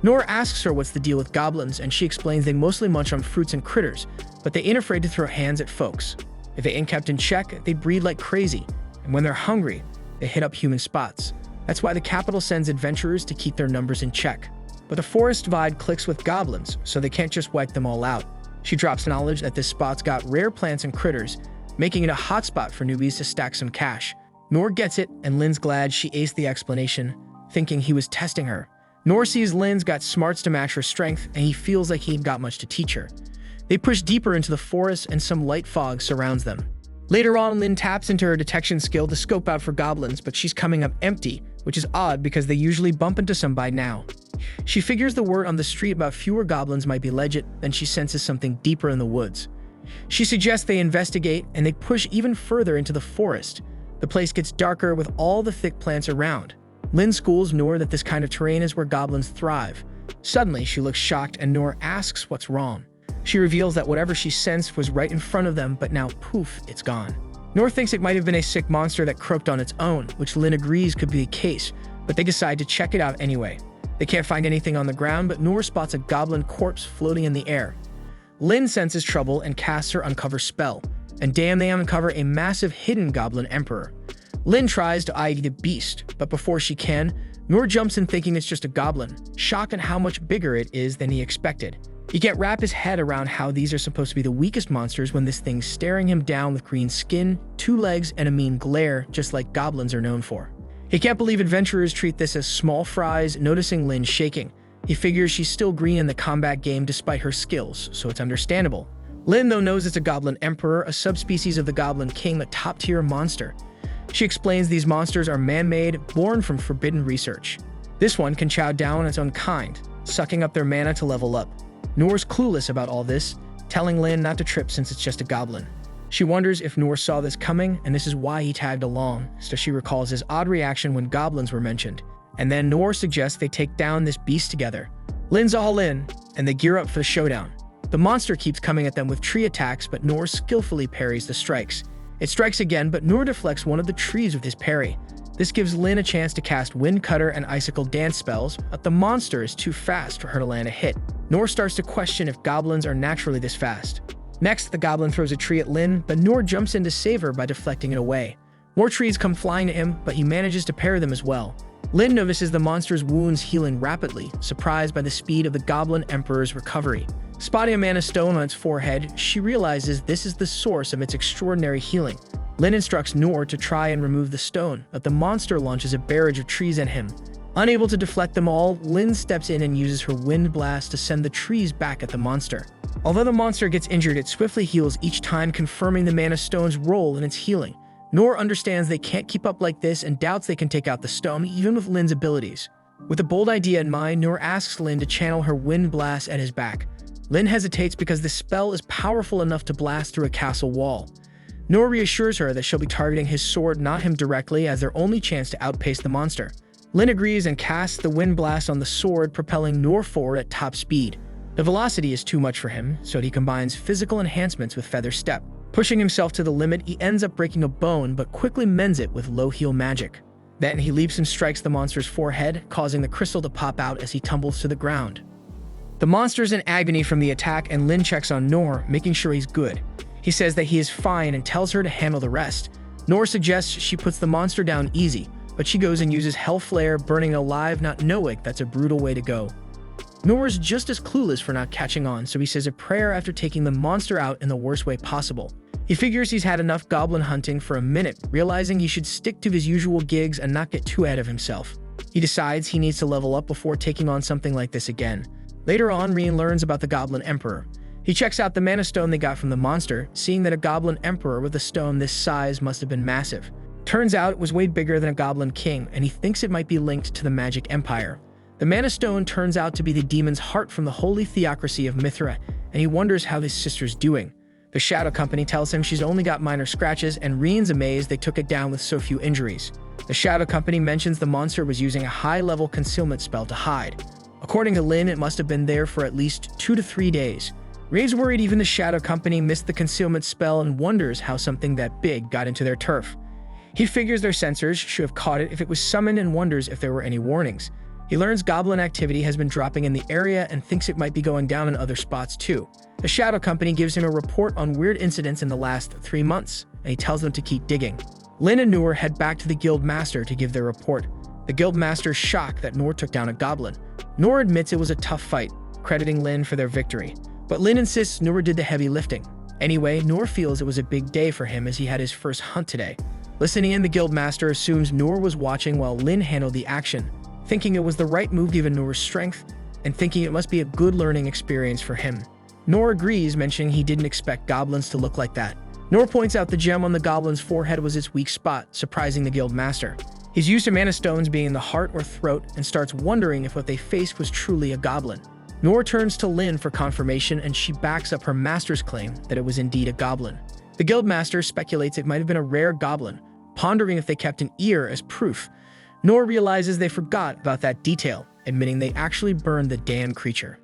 Nor asks her what's the deal with goblins, and she explains they mostly munch on fruits and critters, but they ain't afraid to throw hands at folks. If they ain't kept in check, they breed like crazy, and when they're hungry, they hit up human spots. That's why the capital sends adventurers to keep their numbers in check. But the forest divide clicks with goblins, so they can't just wipe them all out. She drops knowledge that this spot's got rare plants and critters, making it a hotspot for newbies to stack some cash. Nor gets it, and Lynn's glad she aced the explanation, thinking he was testing her. Nor sees Lynn's got smarts to match her strength, and he feels like he ain't got much to teach her. They push deeper into the forest, and some light fog surrounds them. Later on, Lynn taps into her detection skill to scope out for goblins, but she's coming up empty, which is odd because they usually bump into some by now. She figures the word on the street about fewer goblins might be legit, then she senses something deeper in the woods. She suggests they investigate, and they push even further into the forest. The place gets darker with all the thick plants around. Lynn schools Noor that this kind of terrain is where goblins thrive. Suddenly, she looks shocked, and Noor asks what's wrong. She reveals that whatever she sensed was right in front of them, but now, poof, it's gone. Noor thinks it might have been a sick monster that croaked on its own, which Lynn agrees could be the case, but they decide to check it out anyway. They can't find anything on the ground, but Noor spots a goblin corpse floating in the air. Lynn senses trouble and casts her Uncover spell, and damn, they uncover a massive hidden goblin emperor. Lynn tries to ID the beast, but before she can, Noor jumps in thinking it's just a goblin, shocked at how much bigger it is than he expected. He can't wrap his head around how these are supposed to be the weakest monsters when this thing's staring him down with green skin, 2 legs, and a mean glare, just like goblins are known for. He can't believe adventurers treat this as small fries, noticing Lynn shaking. He figures she's still green in the combat game despite her skills, so it's understandable. Lynn, though, knows it's a goblin emperor, a subspecies of the goblin king, a top-tier monster. She explains these monsters are man-made, born from forbidden research. This one can chow down on its own kind, sucking up their mana to level up. Noor's clueless about all this, telling Lynn not to trip since it's just a goblin. She wonders if Noor saw this coming, and this is why he tagged along, so she recalls his odd reaction when goblins were mentioned. And then Noor suggests they take down this beast together. Lynn's all in, and they gear up for the showdown. The monster keeps coming at them with tree attacks, but Noor skillfully parries the strikes. It strikes again, but Noor deflects one of the trees with his parry. This gives Lynn a chance to cast Wind Cutter and Icicle Dance spells, but the monster is too fast for her to land a hit. Noor starts to question if goblins are naturally this fast. Next, the goblin throws a tree at Lynn, but Noor jumps in to save her by deflecting it away. More trees come flying to him, but he manages to parry them as well. Lynn notices the monster's wounds healing rapidly, surprised by the speed of the Goblin Emperor's recovery. Spotting a mana stone on its forehead, she realizes this is the source of its extraordinary healing. Lynn instructs Noor to try and remove the stone, but the monster launches a barrage of trees at him. Unable to deflect them all, Lynn steps in and uses her Wind Blast to send the trees back at the monster. Although the monster gets injured, it swiftly heals each time, confirming the mana stone's role in its healing. Noor understands they can't keep up like this and doubts they can take out the stone, even with Lynn's abilities. With a bold idea in mind, Noor asks Lynn to channel her Wind Blast at his back. Lynn hesitates because the spell is powerful enough to blast through a castle wall. Noor reassures her that she'll be targeting his sword, not him directly, as their only chance to outpace the monster. Lynn agrees and casts the Wind Blast on the sword, propelling Noor forward at top speed. The velocity is too much for him, so he combines physical enhancements with Feather Step. Pushing himself to the limit, he ends up breaking a bone, but quickly mends it with low heal magic. Then he leaps and strikes the monster's forehead, causing the crystal to pop out as he tumbles to the ground. The monster's in agony from the attack, and Lynn checks on Noor, making sure he's good. He says that he is fine and tells her to handle the rest. Noor suggests she puts the monster down easy, but she goes and uses Hell Flare, burning it alive, not knowing that's a brutal way to go. Noor is just as clueless for not catching on, so he says a prayer after taking the monster out in the worst way possible. He figures he's had enough goblin hunting for a minute, realizing he should stick to his usual gigs and not get too ahead of himself. He decides he needs to level up before taking on something like this again. Later on, Rian learns about the Goblin Emperor. He checks out the mana stone they got from the monster, seeing that a Goblin Emperor with a stone this size must have been massive. Turns out it was way bigger than a Goblin King, and he thinks it might be linked to the Magic Empire. The mana stone turns out to be the demon's heart from the holy theocracy of Mithra, and he wonders how his sister's doing. The Shadow Company tells him she's only got minor scratches, and Rian's amazed they took it down with so few injuries. The Shadow Company mentions the monster was using a high-level concealment spell to hide. According to Lynn, it must have been there for at least 2 to 3 days. Rian's worried even the Shadow Company missed the concealment spell and wonders how something that big got into their turf. He figures their sensors should have caught it if it was summoned and wonders if there were any warnings. He learns goblin activity has been dropping in the area and thinks it might be going down in other spots too. The Shadow Company gives him a report on weird incidents in the last 3 months, and he tells them to keep digging. Lin and Noor head back to the Guild Master to give their report. The Guild Master is shocked that Noor took down a goblin. Noor admits it was a tough fight, crediting Lin for their victory. But Lin insists Noor did the heavy lifting. Anyway, Noor feels it was a big day for him as he had his first hunt today. Listening in, the Guild Master assumes Noor was watching while Lin handled the action, thinking it was the right move given Noor's strength, and thinking it must be a good learning experience for him. Noor agrees, mentioning he didn't expect goblins to look like that. Noor points out the gem on the goblin's forehead was its weak spot, surprising the Guild Master. He's used to mana stones being in the heart or throat and starts wondering if what they faced was truly a goblin. Noor turns to Lin for confirmation, and she backs up her master's claim that it was indeed a goblin. The Guild Master speculates it might have been a rare goblin, pondering if they kept an ear as proof. Noor realizes they forgot about that detail, admitting they actually burned the damn creature.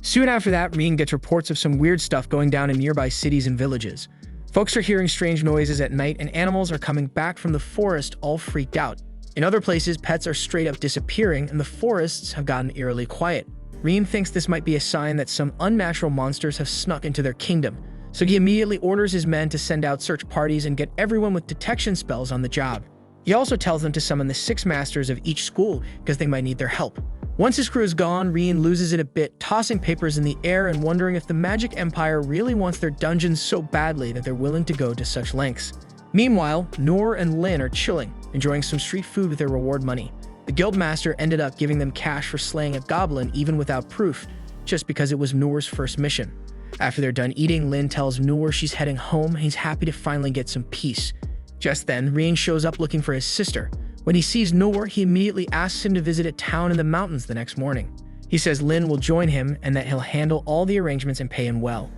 Soon after that, Reen gets reports of some weird stuff going down in nearby cities and villages. Folks are hearing strange noises at night, and animals are coming back from the forest all freaked out. In other places, pets are straight up disappearing, and the forests have gotten eerily quiet. Reen thinks this might be a sign that some unnatural monsters have snuck into their kingdom, so he immediately orders his men to send out search parties and get everyone with detection spells on the job. He also tells them to summon the 6 masters of each school because they might need their help. Once his crew is gone, Reen loses it a bit, tossing papers in the air and wondering if the Magic Empire really wants their dungeons so badly that they're willing to go to such lengths. Meanwhile, Noor and Lin are chilling, enjoying some street food with their reward money. The Guild Master ended up giving them cash for slaying a goblin even without proof, just because it was Noor's first mission. After they're done eating, Lin tells Noor she's heading home and he's happy to finally get some peace. Just then, Reen shows up looking for his sister. When he sees Noor, he immediately asks him to visit a town in the mountains the next morning. He says Lin will join him and that he'll handle all the arrangements and pay him well.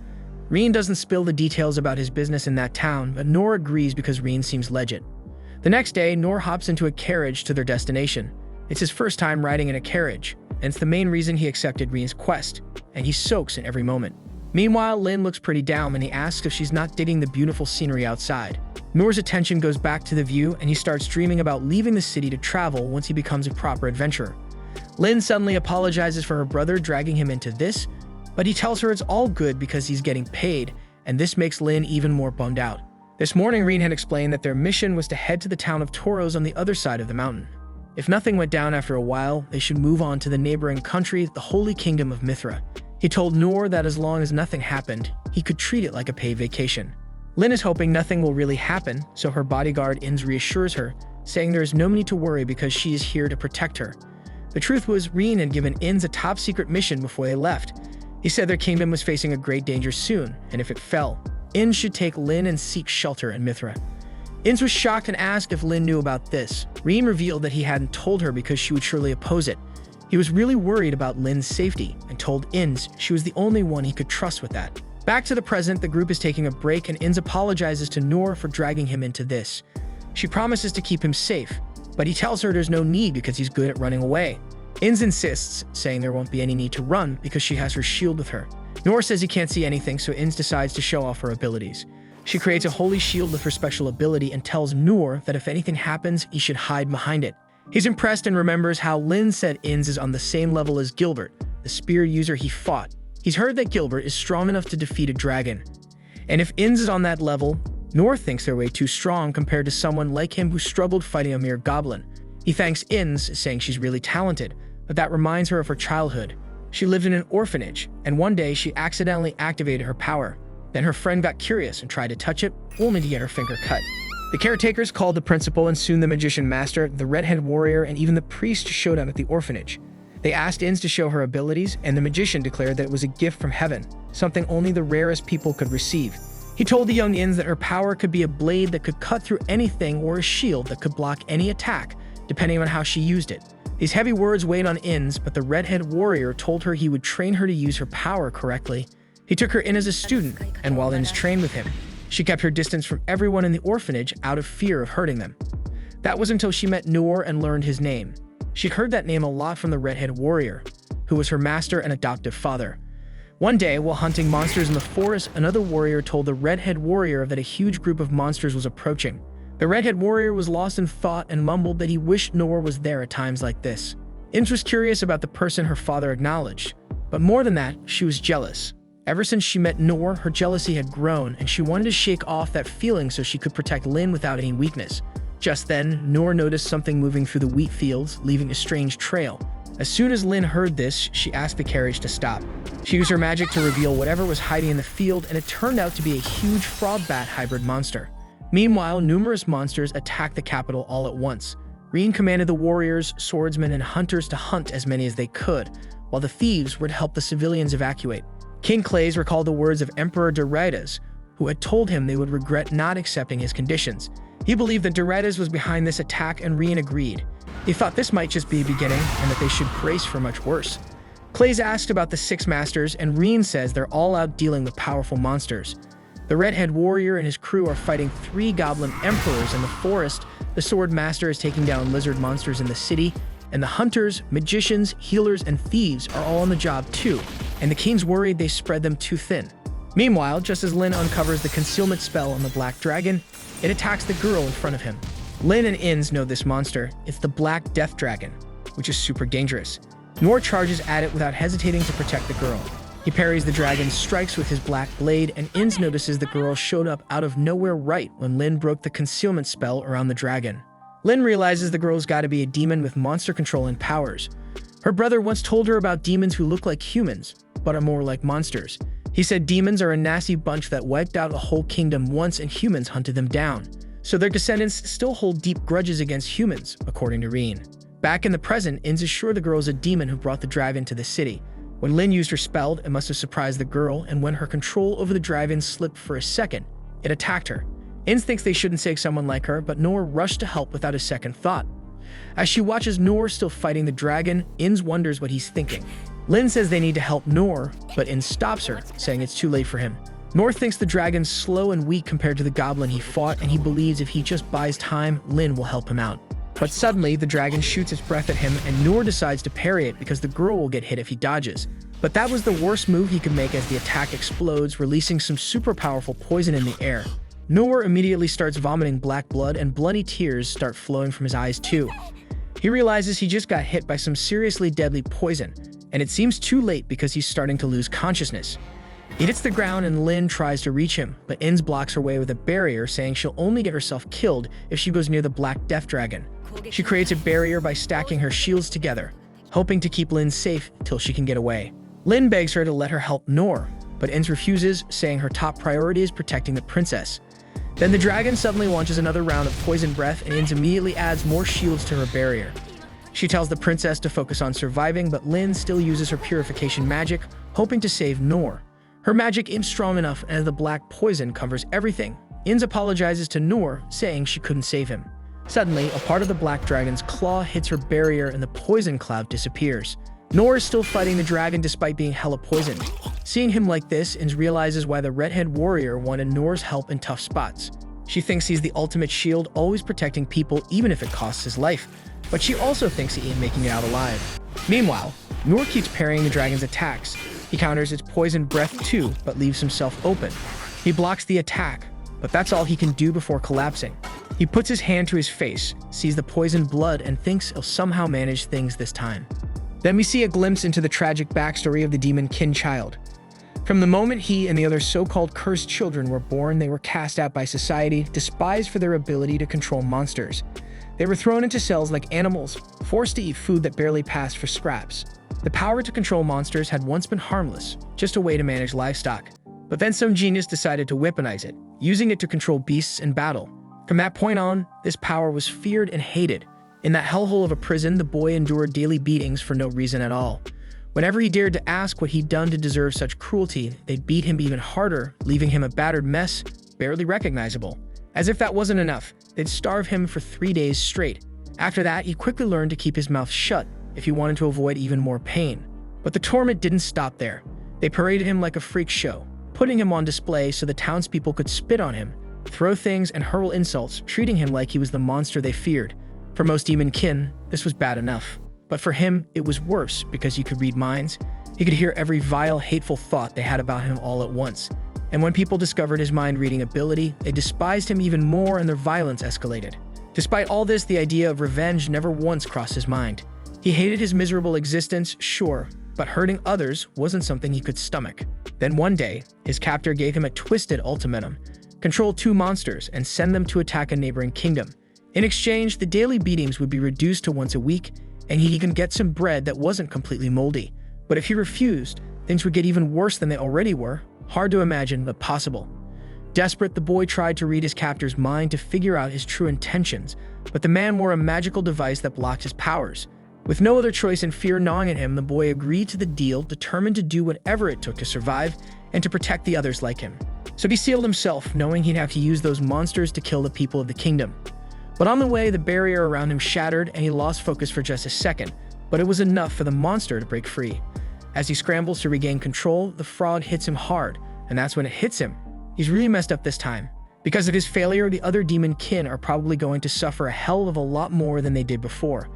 Reen doesn't spill the details about his business in that town, but Noor agrees because Reen seems legit. The next day, Noor hops into a carriage to their destination. It's his first time riding in a carriage, and it's the main reason he accepted Reen's quest, and he soaks in every moment. Meanwhile, Lin looks pretty down and he asks if she's not digging the beautiful scenery outside. Noor's attention goes back to the view and he starts dreaming about leaving the city to travel once he becomes a proper adventurer. Lin suddenly apologizes for her brother dragging him into this, but he tells her it's all good because he's getting paid, and this makes Lin even more bummed out. This morning, Reen had explained that their mission was to head to the town of Toros on the other side of the mountain. If nothing went down after a while, they should move on to the neighboring country, the Holy Kingdom of Mithra. He told Noor that as long as nothing happened, he could treat it like a paid vacation. Lin is hoping nothing will really happen, so her bodyguard Inz reassures her, saying there is no need to worry because she is here to protect her. The truth was, Reen had given Inz a top-secret mission before they left. He said their kingdom was facing a great danger soon, and if it fell, Inz should take Lin and seek shelter in Mithra. Inz was shocked and asked if Lin knew about this. Reen revealed that he hadn't told her because she would surely oppose it. He was really worried about Lin's safety and told Inz she was the only one he could trust with that. Back to the present, the group is taking a break and Inz apologizes to Noor for dragging him into this. She promises to keep him safe, but he tells her there's no need because he's good at running away. Inz insists, saying there won't be any need to run because she has her shield with her. Noor says he can't see anything, so Inz decides to show off her abilities. She creates a holy shield with her special ability and tells Noor that if anything happens, he should hide behind it. He's impressed and remembers how Lin said Inz is on the same level as Gilbert, the spear user he fought. He's heard that Gilbert is strong enough to defeat a dragon. And if Inz is on that level, Noor thinks they're way too strong compared to someone like him who struggled fighting a mere goblin. He thanks Inz, saying she's really talented, but that reminds her of her childhood. She lived in an orphanage, and one day she accidentally activated her power. Then her friend got curious and tried to touch it, only to get her finger cut. The caretakers called the principal and soon the magician master, the redhead warrior, and even the priest showed up at the orphanage. They asked Inz to show her abilities, and the magician declared that it was a gift from heaven, something only the rarest people could receive. He told the young Inz that her power could be a blade that could cut through anything or a shield that could block any attack, depending on how she used it. These heavy words weighed on Inz, but the redhead warrior told her he would train her to use her power correctly. He took her in as a student, and while Inz trained with him, she kept her distance from everyone in the orphanage out of fear of hurting them. That was until she met Noor and learned his name. She'd heard that name a lot from the redhead warrior, who was her master and adoptive father. One day, while hunting monsters in the forest, another warrior told the redhead warrior that a huge group of monsters was approaching. The redhead warrior was lost in thought and mumbled that he wished Noor was there at times like this. Inz was curious about the person her father acknowledged, but more than that, she was jealous. Ever since she met Noor, her jealousy had grown, and she wanted to shake off that feeling so she could protect Lin without any weakness. Just then, Noor noticed something moving through the wheat fields, leaving a strange trail. As soon as Lin heard this, she asked the carriage to stop. She used her magic to reveal whatever was hiding in the field, and it turned out to be a huge frog bat hybrid monster. Meanwhile, numerous monsters attacked the capital all at once. Reen commanded the warriors, swordsmen, and hunters to hunt as many as they could, while the thieves were to help the civilians evacuate. King Clays recalled the words of Emperor Doritas, who had told him they would regret not accepting his conditions. He believed that Doritas was behind this attack, and Reen agreed. He thought this might just be a beginning and that they should brace for much worse. Clays asked about the 6 masters, and Reen says they're all out dealing with powerful monsters. The Redhead Warrior and his crew are fighting 3 goblin emperors in the forest, the Sword Master is taking down lizard monsters in the city, and the hunters, magicians, healers, and thieves are all on the job too, and the king's worried they spread them too thin. Meanwhile, just as Lin uncovers the concealment spell on the Black Dragon, it attacks the girl in front of him. Lin and Inz know this monster. It's the Black Death Dragon, which is super dangerous. Noor charges at it without hesitating to protect the girl. He parries the dragon's strikes with his black blade, and Inz notices the girl showed up out of nowhere right when Lin broke the concealment spell around the dragon. Lin realizes the girl's gotta be a demon with monster controlling powers. Her brother once told her about demons who look like humans, but are more like monsters. He said demons are a nasty bunch that wiped out a whole kingdom once and humans hunted them down. So their descendants still hold deep grudges against humans, according to Reen. Back in the present, Inz is sure the girl is a demon who brought the dragon to the city. When Lin used her spell, it must have surprised the girl, and when her control over the dragon slipped for a second, it attacked her. Inz thinks they shouldn't save someone like her, but Noor rushed to help without a second thought. As she watches Noor still fighting the dragon, Inz wonders what he's thinking. Lin says they need to help Noor, but Inz stops her, saying it's too late for him. Noor thinks the dragon's slow and weak compared to the goblin he fought, and he believes if he just buys time, Lin will help him out. But suddenly, the dragon shoots its breath at him, and Noor decides to parry it because the girl will get hit if he dodges. But that was the worst move he could make as the attack explodes, releasing some super powerful poison in the air. Noor immediately starts vomiting black blood, and bloody tears start flowing from his eyes too. He realizes he just got hit by some seriously deadly poison, and it seems too late because he's starting to lose consciousness. He hits the ground and Lin tries to reach him, but Inz blocks her way with a barrier, saying she'll only get herself killed if she goes near the Black Death Dragon. She creates a barrier by stacking her shields together, hoping to keep Lin safe till she can get away. Lin begs her to let her help Noor, but Inz refuses, saying her top priority is protecting the princess. Then the dragon suddenly launches another round of poison breath, and Inz immediately adds more shields to her barrier. She tells the princess to focus on surviving, but Lin still uses her purification magic, hoping to save Noor. Her magic isn't strong enough, as the black poison covers everything. Inz apologizes to Noor, saying she couldn't save him. Suddenly, a part of the black dragon's claw hits her barrier and the poison cloud disappears. Noor is still fighting the dragon despite being hella poisoned. Seeing him like this, Inz realizes why the Redhead Warrior wanted Noor's help in tough spots. She thinks he's the ultimate shield, always protecting people even if it costs his life. But she also thinks he ain't making it out alive. Meanwhile, Noor keeps parrying the dragon's attacks. He counters its poison breath too, but leaves himself open. He blocks the attack, but that's all he can do before collapsing. He puts his hand to his face, sees the poisoned blood, and thinks he'll somehow manage things this time. Then we see a glimpse into the tragic backstory of the demon kin child. From the moment he and the other so-called cursed children were born, they were cast out by society, despised for their ability to control monsters. They were thrown into cells like animals, forced to eat food that barely passed for scraps. The power to control monsters had once been harmless, just a way to manage livestock. But then some genius decided to weaponize it, using it to control beasts in battle. From that point on, this power was feared and hated. In that hellhole of a prison, the boy endured daily beatings for no reason at all. Whenever he dared to ask what he'd done to deserve such cruelty, they'd beat him even harder, leaving him a battered mess, barely recognizable. As if that wasn't enough, they'd starve him for 3 days straight. After that, he quickly learned to keep his mouth shut if he wanted to avoid even more pain. But the torment didn't stop there. They paraded him like a freak show, putting him on display so the townspeople could spit on him, throw things, and hurl insults, treating him like he was the monster they feared. For most demon kin, this was bad enough. But for him, it was worse because he could read minds. He could hear every vile, hateful thought they had about him all at once. And when people discovered his mind-reading ability, they despised him even more and their violence escalated. Despite all this, the idea of revenge never once crossed his mind. He He hated his miserable existence, sure, but hurting others wasn't something he could stomach. Then one day, his captor gave him a twisted ultimatum: control 2 monsters and send them to attack a neighboring kingdom. In exchange, the daily beatings would be reduced to once a week, and he can get some bread that wasn't completely moldy. But if he refused, things would get even worse than they already were. Hard to imagine, but possible. Desperate, the boy tried to read his captor's mind to figure out his true intentions, but the man wore a magical device that blocked his powers. With no other choice and fear gnawing at him, the boy agreed to the deal, determined to do whatever it took to survive and to protect the others like him. So he sealed himself, knowing he'd have to use those monsters to kill the people of the kingdom. But on the way, the barrier around him shattered and he lost focus for just a second, but it was enough for the monster to break free. As he scrambles to regain control, the frog hits him hard, and that's when it hits him. He's really messed up this time. Because of his failure, the other demon kin are probably going to suffer a hell of a lot more than they did before.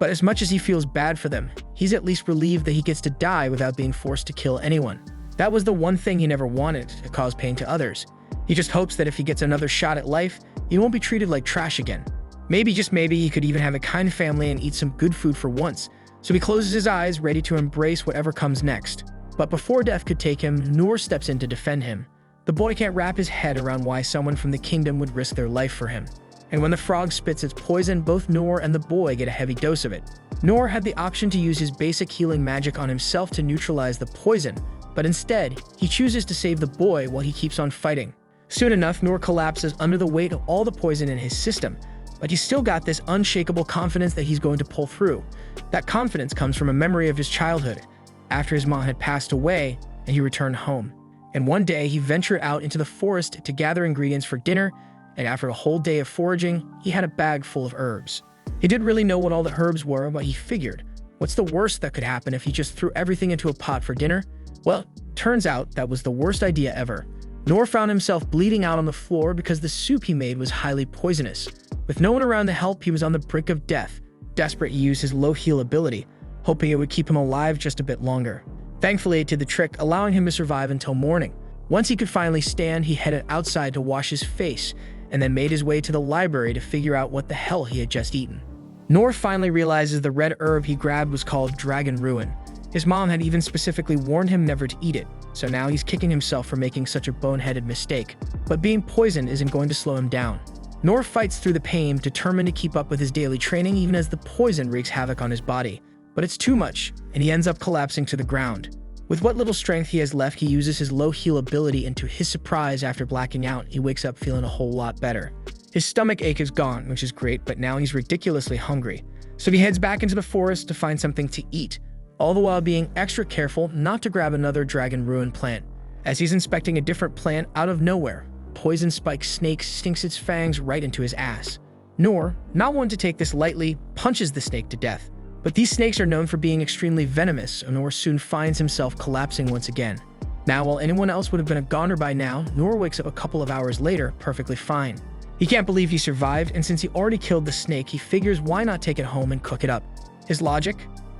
But as much as he feels bad for them, he's at least relieved that he gets to die without being forced to kill anyone. That was the one thing he never wanted, to cause pain to others. He just hopes that if he gets another shot at life, he won't be treated like trash again. Maybe, just maybe, he could even have a kind family and eat some good food for once. So he closes his eyes, ready to embrace whatever comes next. But before death could take him, Noor steps in to defend him. The boy can't wrap his head around why someone from the kingdom would risk their life for him. And when the frog spits its poison, both Noor and the boy get a heavy dose of it. Noor had the option to use his basic healing magic on himself to neutralize the poison, but instead, he chooses to save the boy while he keeps on fighting. Soon enough, Noor collapses under the weight of all the poison in his system, but he's still got this unshakable confidence that he's going to pull through. That confidence comes from a memory of his childhood, after his mom had passed away and he returned home. And one day, he ventured out into the forest to gather ingredients for dinner, and after a whole day of foraging, he had a bag full of herbs. He didn't really know what all the herbs were, but he figured, what's the worst that could happen if he just threw everything into a pot for dinner? Well, turns out that was the worst idea ever. Noor found himself bleeding out on the floor because the soup he made was highly poisonous. With no one around to help, he was on the brink of death. Desperate, he used his low heal ability, hoping it would keep him alive just a bit longer. Thankfully, it did the trick, allowing him to survive until morning. Once he could finally stand, he headed outside to wash his face, and then made his way to the library to figure out what the hell he had just eaten. Noor finally realizes the red herb he grabbed was called Dragon Ruin. His mom had even specifically warned him never to eat it, so now he's kicking himself for making such a boneheaded mistake. But being poisoned isn't going to slow him down. Noor fights through the pain, determined to keep up with his daily training even as the poison wreaks havoc on his body. But it's too much, and he ends up collapsing to the ground. With what little strength he has left, he uses his low heal ability, and to his surprise, after blacking out, he wakes up feeling a whole lot better. His stomach ache is gone, which is great, but now he's ridiculously hungry. So he heads back into the forest to find something to eat, all the while being extra careful not to grab another Dragon Ruin plant. As he's inspecting a different plant, out of nowhere, poison spike snake sinks its fangs right into his ass. Noor, not one to take this lightly, punches the snake to death. But these snakes are known for being extremely venomous, and Noor soon finds himself collapsing once again. Now, while anyone else would have been a goner by now, Noor wakes up a couple of hours later, perfectly fine. He can't believe he survived, and since he already killed the snake, he figures why not take it home and cook it up. His logic?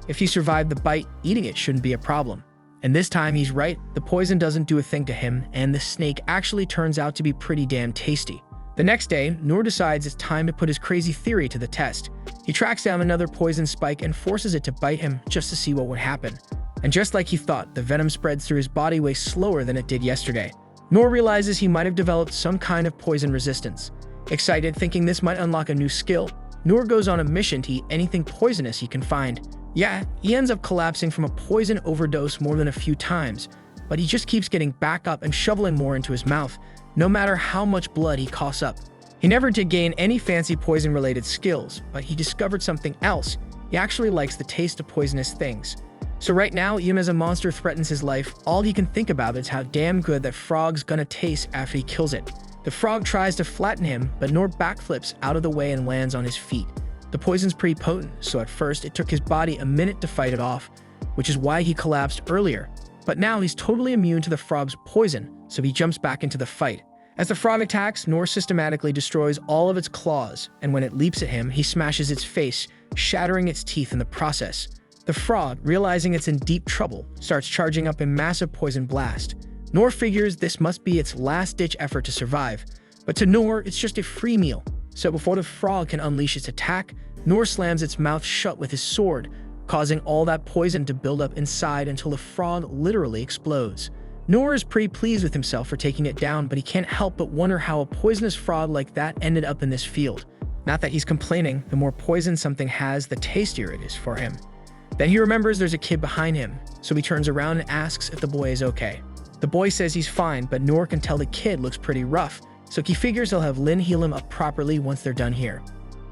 If he survived the bite, eating it shouldn't be a problem. And this time he's right, the poison doesn't do a thing to him, and the snake actually turns out to be pretty damn tasty. The next day, Noor decides it's time to put his crazy theory to the test. He tracks down another poison spike and forces it to bite him just to see what would happen. And just like he thought, the venom spreads through his body way slower than it did yesterday. Noor realizes he might have developed some kind of poison resistance. Excited, thinking this might unlock a new skill, Noor goes on a mission to eat anything poisonous he can find. Yeah, he ends up collapsing from a poison overdose more than a few times, but he just keeps getting back up and shoveling more into his mouth, no matter how much blood he coughs up. He never did gain any fancy poison-related skills, but he discovered something else. He actually likes the taste of poisonous things. So right now, even as a monster threatens his life, all he can think about is how damn good that frog's gonna taste after he kills it. The frog tries to flatten him, but Noor backflips out of the way and lands on his feet. The poison's pretty potent, so at first it took his body a minute to fight it off, which is why he collapsed earlier. But now he's totally immune to the frog's poison, so he jumps back into the fight. As the frog attacks, Noor systematically destroys all of its claws, and when it leaps at him, he smashes its face, shattering its teeth in the process. The frog, realizing it's in deep trouble, starts charging up a massive poison blast. Noor figures this must be its last-ditch effort to survive, but to Noor, it's just a free meal. So before the frog can unleash its attack, Noor slams its mouth shut with his sword, causing all that poison to build up inside until the frog literally explodes. Noor is pretty pleased with himself for taking it down, but he can't help but wonder how a poisonous frog like that ended up in this field. Not that he's complaining, the more poison something has, the tastier it is for him. Then he remembers there's a kid behind him, so he turns around and asks if the boy is okay. The boy says he's fine, but Noor can tell the kid looks pretty rough, so he figures he'll have Lin heal him up properly once they're done here.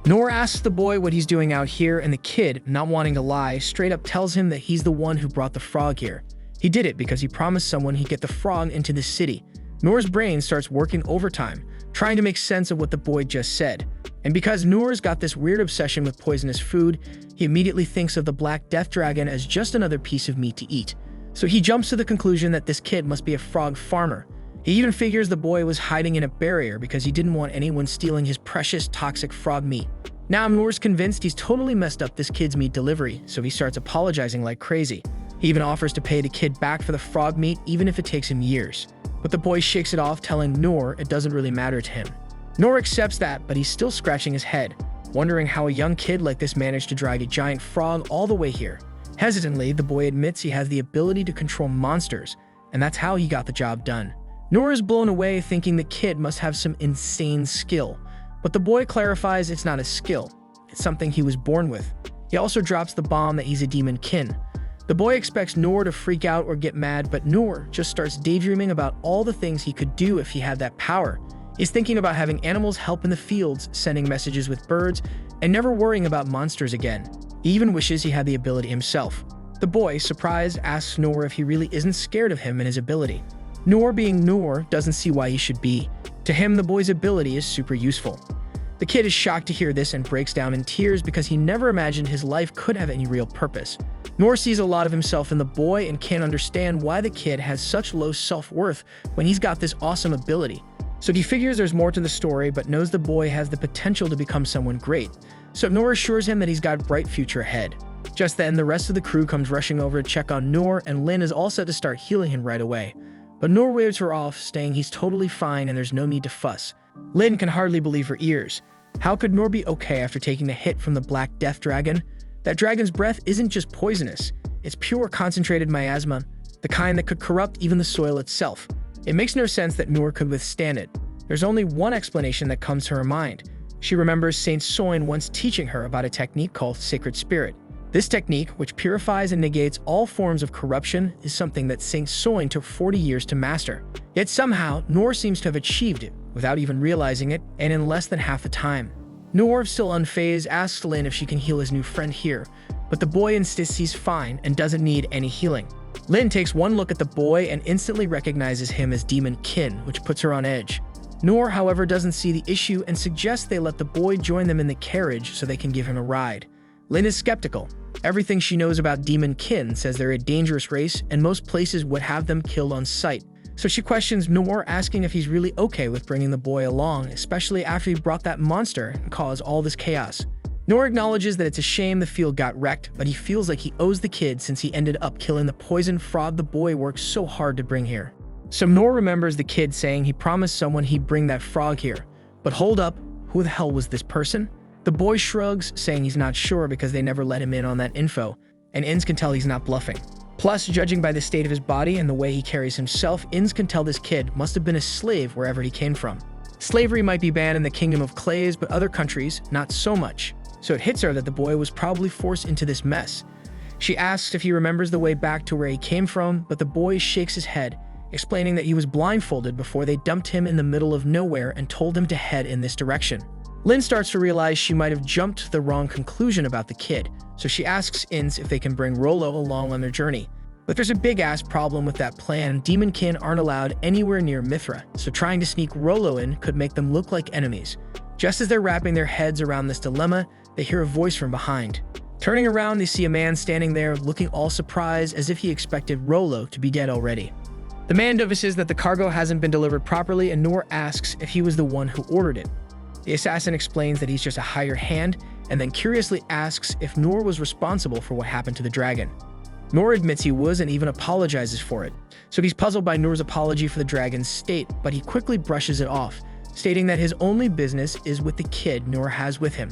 Noor asks the boy what he's doing out here, and the kid, not wanting to lie, straight up tells him that he's the one who brought the frog here. He did it because he promised someone he'd get the frog into the city. Noor's brain starts working overtime, trying to make sense of what the boy just said. And because Noor's got this weird obsession with poisonous food, he immediately thinks of the Black Death Dragon as just another piece of meat to eat. So he jumps to the conclusion that this kid must be a frog farmer. He even figures the boy was hiding in a barrier because he didn't want anyone stealing his precious toxic frog meat. Now Noor's convinced he's totally messed up this kid's meat delivery, so he starts apologizing like crazy. He even offers to pay the kid back for the frog meat even if it takes him years. But the boy shakes it off, telling Noor it doesn't really matter to him. Noor accepts that, but he's still scratching his head, wondering how a young kid like this managed to drag a giant frog all the way here. Hesitantly, the boy admits he has the ability to control monsters, and that's how he got the job done. Noor is blown away, thinking the kid must have some insane skill. But the boy clarifies it's not a skill, it's something he was born with. He also drops the bomb that he's a demon kin. The boy expects Noor to freak out or get mad, but Noor just starts daydreaming about all the things he could do if he had that power. He's thinking about having animals help in the fields, sending messages with birds, and never worrying about monsters again. He even wishes he had the ability himself. The boy, surprised, asks Noor if he really isn't scared of him and his ability. Noor, being Noor, doesn't see why he should be. To him, the boy's ability is super useful. The kid is shocked to hear this and breaks down in tears because he never imagined his life could have any real purpose. Noor sees a lot of himself in the boy and can't understand why the kid has such low self-worth when he's got this awesome ability. So he figures there's more to the story, but knows the boy has the potential to become someone great. So Noor assures him that he's got a bright future ahead. Just then, the rest of the crew comes rushing over to check on Noor, and Lin is all set to start healing him right away. But Noor waves her off, saying he's totally fine and there's no need to fuss. Lin can hardly believe her ears. How could Noor be okay after taking the hit from the Black Death Dragon? That dragon's breath isn't just poisonous, it's pure concentrated miasma, the kind that could corrupt even the soil itself. It makes no sense that Noor could withstand it. There's only one explanation that comes to her mind. She remembers Saint Soin once teaching her about a technique called Sacred Spirit. This technique, which purifies and negates all forms of corruption, is something that Saint Soin took 40 years to master. Yet somehow, Noor seems to have achieved it, without even realizing it, and in less than half the time. Noor, still unfazed, asks Lin if she can heal his new friend here, but the boy insists he's fine and doesn't need any healing. Lin takes one look at the boy and instantly recognizes him as Demon Kin, which puts her on edge. Noor, however, doesn't see the issue and suggests they let the boy join them in the carriage so they can give him a ride. Lin is skeptical. Everything she knows about Demon Kin says they're a dangerous race and most places would have them killed on sight. So she questions Noor, asking if he's really okay with bringing the boy along, especially after he brought that monster and caused all this chaos. Noor acknowledges that it's a shame the field got wrecked, but he feels like he owes the kid since he ended up killing the poison frog the boy worked so hard to bring here. So Noor remembers the kid saying he promised someone he'd bring that frog here. But hold up, who the hell was this person? The boy shrugs, saying he's not sure because they never let him in on that info, and Inns can tell he's not bluffing. Plus, judging by the state of his body and the way he carries himself, Inns can tell this kid must have been a slave wherever he came from. Slavery might be banned in the Kingdom of Clays, but other countries, not so much. So it hits her that the boy was probably forced into this mess. She asks if he remembers the way back to where he came from, but the boy shakes his head, explaining that he was blindfolded before they dumped him in the middle of nowhere and told him to head in this direction. Lin starts to realize she might have jumped to the wrong conclusion about the kid, so she asks Inns if they can bring Rollo along on their journey. But there's a big-ass problem with that plan. Demon Kin aren't allowed anywhere near Mithra, so trying to sneak Rollo in could make them look like enemies. Just as they're wrapping their heads around this dilemma, they hear a voice from behind. Turning around, they see a man standing there, looking all surprised as if he expected Rollo to be dead already. The man notices that the cargo hasn't been delivered properly, and Noor asks if he was the one who ordered it. The assassin explains that he's just a hired hand, and then curiously asks if Noor was responsible for what happened to the dragon. Noor admits he was and even apologizes for it. So he's puzzled by Noor's apology for the dragon's state, but he quickly brushes it off, stating that his only business is with the kid Noor has with him.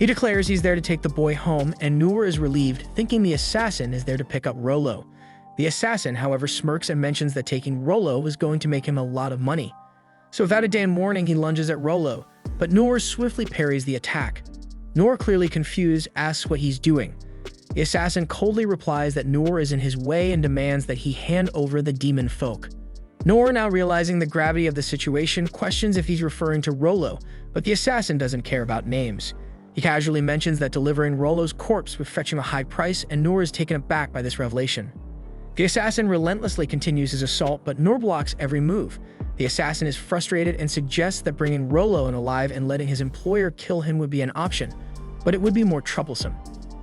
He declares he's there to take the boy home, and Noor is relieved, thinking the assassin is there to pick up Rollo. The assassin, however, smirks and mentions that taking Rollo is going to make him a lot of money. So without a day in mourning, he lunges at Rollo, but Noor swiftly parries the attack. Noor, clearly confused, asks what he's doing. The assassin coldly replies that Noor is in his way and demands that he hand over the demon folk. Noor, now realizing the gravity of the situation, questions if he's referring to Rollo, but the assassin doesn't care about names. He casually mentions that delivering Rollo's corpse would fetch him a high price, and Noor is taken aback by this revelation. The assassin relentlessly continues his assault, but Noor blocks every move. The assassin is frustrated and suggests that bringing Rollo in alive and letting his employer kill him would be an option, but it would be more troublesome.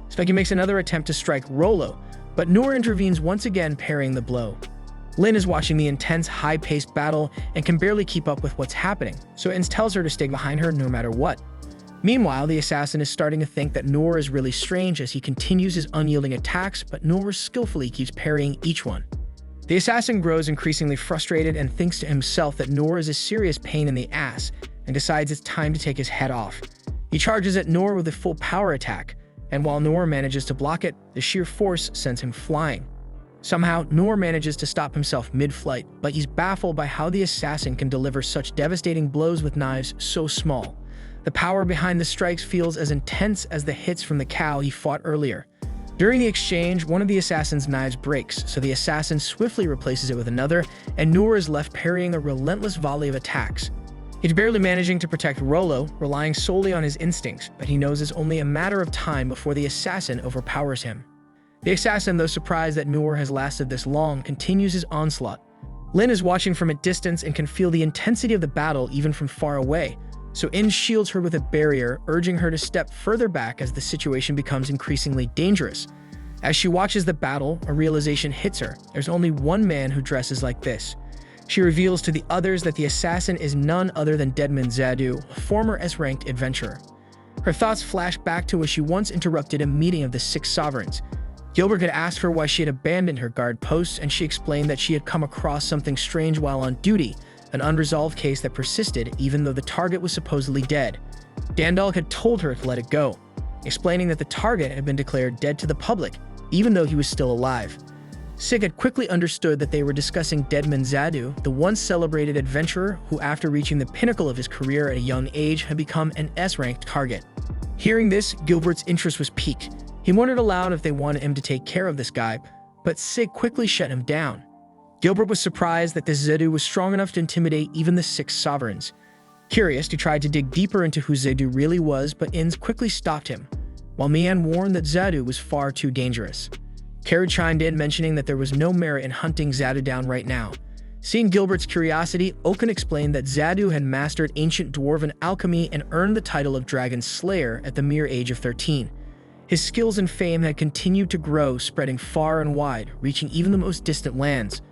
Speki makes another attempt to strike Rollo, but Noor intervenes once again, parrying the blow. Lin is watching the intense, high-paced battle and can barely keep up with what's happening, so Inz tells her to stay behind her no matter what. Meanwhile, the assassin is starting to think that Noor is really strange as he continues his unyielding attacks, but Noor skillfully keeps parrying each one. The assassin grows increasingly frustrated and thinks to himself that Noor is a serious pain in the ass and decides it's time to take his head off. He charges at Noor with a full power attack, and while Noor manages to block it, the sheer force sends him flying. Somehow, Noor manages to stop himself mid-flight, but he's baffled by how the assassin can deliver such devastating blows with knives so small. The power behind the strikes feels as intense as the hits from the cow he fought earlier. During the exchange, one of the assassin's knives breaks, so the assassin swiftly replaces it with another, and Noor is left parrying a relentless volley of attacks. He's barely managing to protect Rollo, relying solely on his instincts, but he knows it's only a matter of time before the assassin overpowers him. The assassin, though surprised that Noor has lasted this long, continues his onslaught. Lin is watching from a distance and can feel the intensity of the battle even from far away, so Inz shields her with a barrier, urging her to step further back as the situation becomes increasingly dangerous. As she watches the battle, a realization hits her. There's only one man who dresses like this. She reveals to the others that the assassin is none other than Deadman Zadu, a former S-ranked adventurer. Her thoughts flash back to when she once interrupted a meeting of the 6 sovereigns. Gilbert had asked her why she had abandoned her guard posts, and she explained that she had come across something strange while on duty, an unresolved case that persisted even though the target was supposedly dead. Dandalk had told her to let it go, explaining that the target had been declared dead to the public, even though he was still alive. Sig had quickly understood that they were discussing Deadman Zadu, the once celebrated adventurer who, after reaching the pinnacle of his career at a young age, had become an S-ranked target. Hearing this, Gilbert's interest was piqued. He wondered aloud if they wanted him to take care of this guy, but Sig quickly shut him down. Gilbert was surprised that this Zadu was strong enough to intimidate even the 6 sovereigns. Curious, he tried to dig deeper into who Zadu really was, but Inz quickly stopped him, while Mian warned that Zadu was far too dangerous. Carrie chimed in, mentioning that there was no merit in hunting Zadu down right now. Seeing Gilbert's curiosity, Oaken explained that Zadu had mastered ancient dwarven alchemy and earned the title of Dragon Slayer at the mere age of 13. His skills and fame had continued to grow, spreading far and wide, reaching even the most distant lands.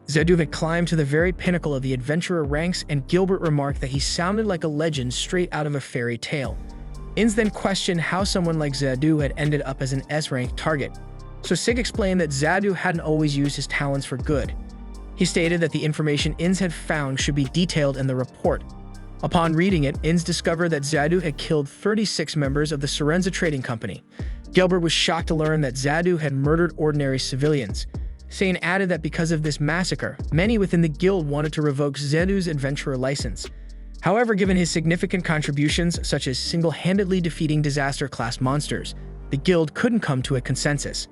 Zadu had climbed to the very pinnacle of the adventurer ranks, and Gilbert remarked that he sounded like a legend straight out of a fairy tale. Inz then questioned how someone like Zadu had ended up as an S-ranked target. So Sig explained that Zadu hadn't always used his talents for good. He stated that the information Inz had found should be detailed in the report. Upon reading it, Inz discovered that Zadu had killed 36 members of the Serenza Trading Company. Gilbert was shocked to learn that Zadu had murdered ordinary civilians. Sane added that because of this massacre, many within the guild wanted to revoke Zadu's adventurer license. However, given his significant contributions, such as single-handedly defeating disaster-class monsters, the guild couldn't come to a consensus.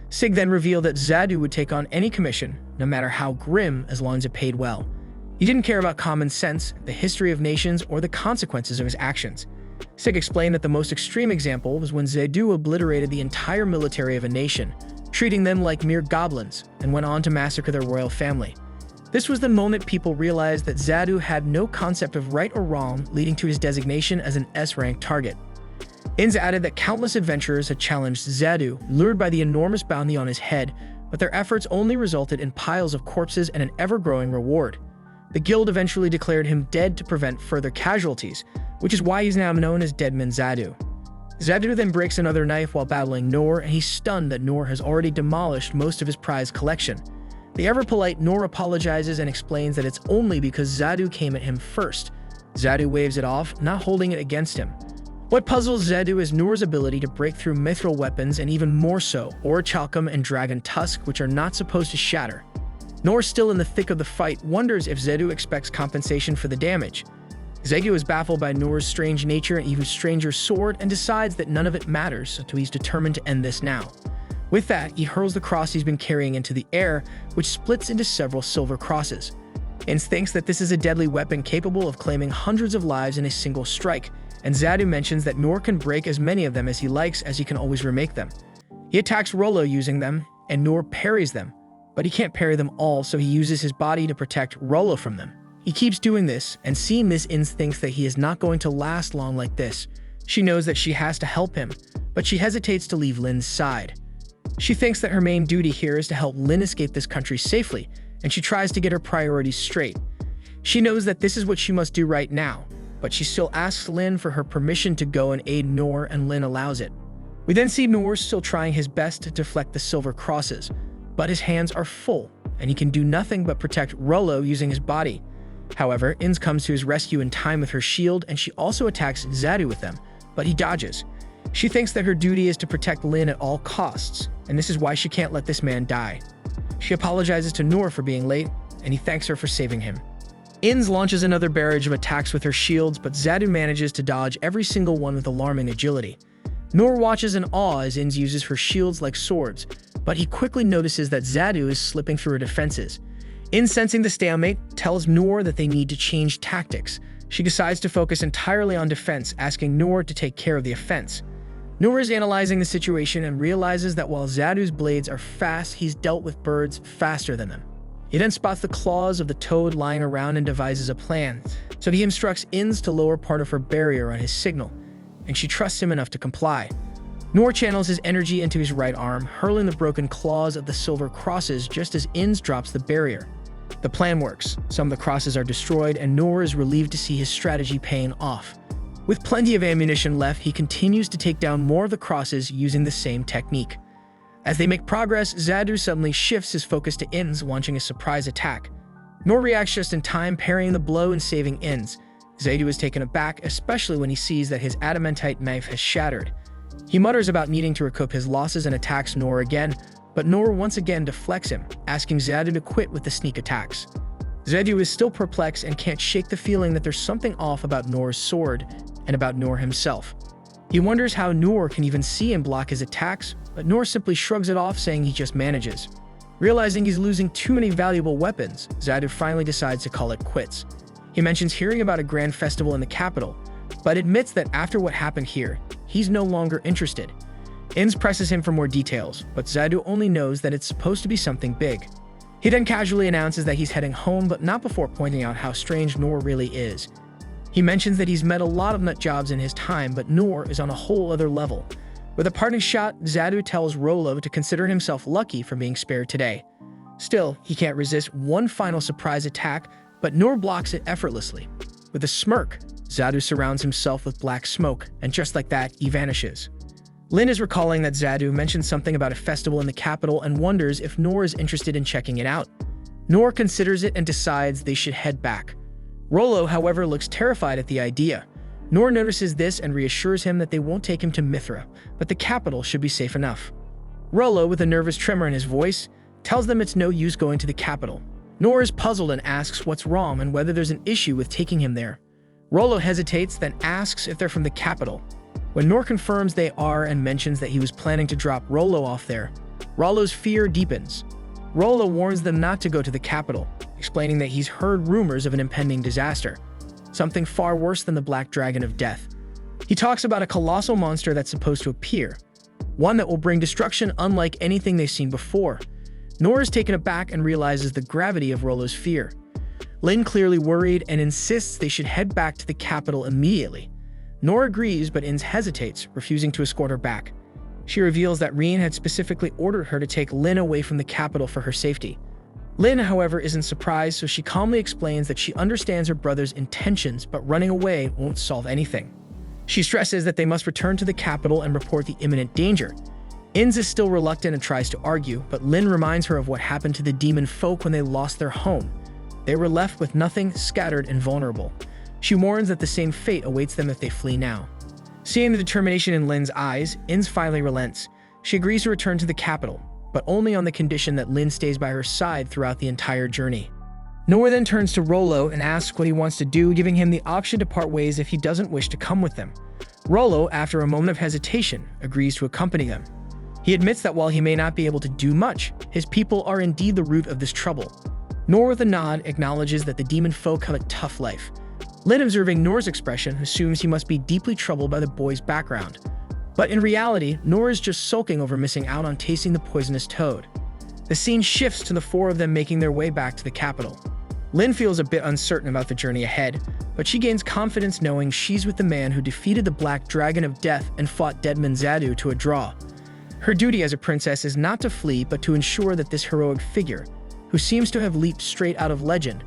Sig then revealed that Zadu would take on any commission, no matter how grim, as long as it paid well. He didn't care about common sense, the history of nations, or the consequences of his actions. Sig explained that the most extreme example was when Zadu obliterated the entire military of a nation, treating them like mere goblins, and went on to massacre their royal family. This was the moment people realized that Zadu had no concept of right or wrong, leading to his designation as an S-ranked target. Inz added that countless adventurers had challenged Zadu, lured by the enormous bounty on his head, but their efforts only resulted in piles of corpses and an ever-growing reward. The guild eventually declared him dead to prevent further casualties, which is why he's now known as Deadman Zadu. Zadu then breaks another knife while battling Noor, and he's stunned that Noor has already demolished most of his prize collection. The ever-polite Noor apologizes and explains that it's only because Zadu came at him first. Zadu waves it off, not holding it against him. What puzzles Zedu is Noor's ability to break through mithril weapons, and even more so, Orichalcum and Dragon Tusk, which are not supposed to shatter. Noor, still in the thick of the fight, wonders if Zedu expects compensation for the damage. Zedu is baffled by Noor's strange nature and even stranger sword, and decides that none of it matters, so he's determined to end this now. With that, he hurls the cross he's been carrying into the air, which splits into several silver crosses. Inz thinks that this is a deadly weapon capable of claiming hundreds of lives in a single strike, and Zedu mentions that Noor can break as many of them as he likes, as he can always remake them. He attacks Rollo using them, and Noor parries them, but he can't parry them all, so he uses his body to protect Rollo from them. He keeps doing this, and seeing this, Inz thinks that he is not going to last long like this. She knows that she has to help him, but she hesitates to leave Lin's side. She thinks that her main duty here is to help Lin escape this country safely, and she tries to get her priorities straight. She knows that this is what she must do right now, but she still asks Lin for her permission to go and aid Noor, and Lin allows it. We then see Noor still trying his best to deflect the silver crosses, but his hands are full, and he can do nothing but protect Rollo using his body. However, Inz comes to his rescue in time with her shield, and she also attacks Zedu with them, but he dodges. She thinks that her duty is to protect Lin at all costs, and this is why she can't let this man die. She apologizes to Noor for being late, and he thanks her for saving him. Inz launches another barrage of attacks with her shields, but Zedu manages to dodge every single one with alarming agility. Noor watches in awe as Inz uses her shields like swords, but he quickly notices that Zedu is slipping through her defenses. Inz, sensing the stalemate, tells Noor that they need to change tactics. She decides to focus entirely on defense, asking Noor to take care of the offense. Noor is analyzing the situation and realizes that while Zedu's blades are fast, he's dealt with birds faster than them. He then spots the claws of the toad lying around and devises a plan, so he instructs Inz to lower part of her barrier on his signal, and she trusts him enough to comply. Noor channels his energy into his right arm, hurling the broken claws of the silver crosses just as Inz drops the barrier. The plan works. Some of the crosses are destroyed, and Noor is relieved to see his strategy paying off. With plenty of ammunition left, he continues to take down more of the crosses using the same technique. As they make progress, Zedu suddenly shifts his focus to Inz, launching a surprise attack. Noor reacts just in time, parrying the blow and saving Inz. Zedu is taken aback, especially when he sees that his adamantite knife has shattered. He mutters about needing to recoup his losses and attacks Noor again, but Noor once again deflects him, asking Zedu to quit with the sneak attacks. Zedu is still perplexed and can't shake the feeling that there's something off about Noor's sword and about Noor himself. He wonders how Noor can even see and block his attacks, but Noor simply shrugs it off, saying he just manages. Realizing he's losing too many valuable weapons, Zedu finally decides to call it quits. He mentions hearing about a grand festival in the capital, but admits that after what happened here, he's no longer interested. Inz presses him for more details, but Zedu only knows that it's supposed to be something big. He then casually announces that he's heading home, but not before pointing out how strange Noor really is. He mentions that he's met a lot of nut jobs in his time, but Noor is on a whole other level. With a parting shot, Zedu tells Rollo to consider himself lucky for being spared today. Still, he can't resist one final surprise attack, but Noor blocks it effortlessly. With a smirk, Zedu surrounds himself with black smoke, and just like that, he vanishes. Lin is recalling that Zedu mentioned something about a festival in the capital and wonders if Noor is interested in checking it out. Noor considers it and decides they should head back. Rollo, however, looks terrified at the idea. Noor notices this and reassures him that they won't take him to Mithra, but the capital should be safe enough. Rollo, with a nervous tremor in his voice, tells them it's no use going to the capital. Noor is puzzled and asks what's wrong and whether there's an issue with taking him there. Rollo hesitates, then asks if they're from the capital. When Noor confirms they are and mentions that he was planning to drop Rollo off there, Rollo's fear deepens. Rollo warns them not to go to the capital, explaining that he's heard rumors of an impending disaster, something far worse than the Black Dragon of Death. He talks about a colossal monster that's supposed to appear, one that will bring destruction unlike anything they've seen before. Noor is taken aback and realizes the gravity of Rollo's fear. Lin, clearly worried, and insists they should head back to the capital immediately. Noor agrees, but Inz hesitates, refusing to escort her back. She reveals that Rien had specifically ordered her to take Lin away from the capital for her safety. Lin, however, isn't surprised, so she calmly explains that she understands her brother's intentions, but running away won't solve anything. She stresses that they must return to the capital and report the imminent danger. Inz is still reluctant and tries to argue, but Lin reminds her of what happened to the demon folk when they lost their home. They were left with nothing, scattered and vulnerable. She warns that the same fate awaits them if they flee now. Seeing the determination in Lin's eyes, Inns finally relents. She agrees to return to the capital, but only on the condition that Lin stays by her side throughout the entire journey. Noor then turns to Rollo and asks what he wants to do, giving him the option to part ways if he doesn't wish to come with them. Rollo, after a moment of hesitation, agrees to accompany them. He admits that while he may not be able to do much, his people are indeed the root of this trouble. Noor, with a nod, acknowledges that the demon folk have a tough life. Lin, observing Noor's expression, assumes he must be deeply troubled by the boy's background. But in reality, Noor is just sulking over missing out on tasting the poisonous toad. The scene shifts to the four of them making their way back to the capital. Lin feels a bit uncertain about the journey ahead, but she gains confidence knowing she's with the man who defeated the Black Dragon of Death and fought Deadman Zadu to a draw. Her duty as a princess is not to flee, but to ensure that this heroic figure, who seems to have leaped straight out of legend,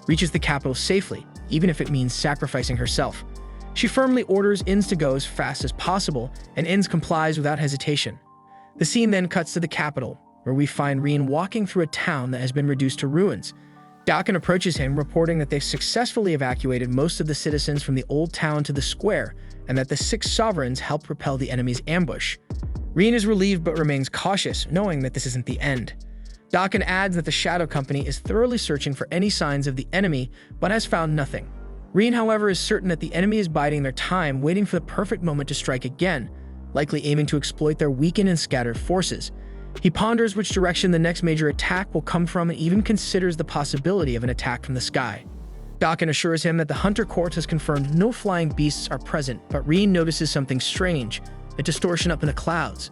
reaches the capital safely, even if it means sacrificing herself. She firmly orders Inns to go as fast as possible, and Inns complies without hesitation. The scene then cuts to the capital, where we find Reen walking through a town that has been reduced to ruins. Dakin approaches him, reporting that they've successfully evacuated most of the citizens from the old town to the square, and that the 6 sovereigns helped repel the enemy's ambush. Reen is relieved but remains cautious, knowing that this isn't the end. Dakin adds that the Shadow Company is thoroughly searching for any signs of the enemy, but has found nothing. Reen, however, is certain that the enemy is biding their time, waiting for the perfect moment to strike again, likely aiming to exploit their weakened and scattered forces. He ponders which direction the next major attack will come from and even considers the possibility of an attack from the sky. Dakin assures him that the Hunter Court has confirmed no flying beasts are present, but Reen notices something strange, a distortion up in the clouds.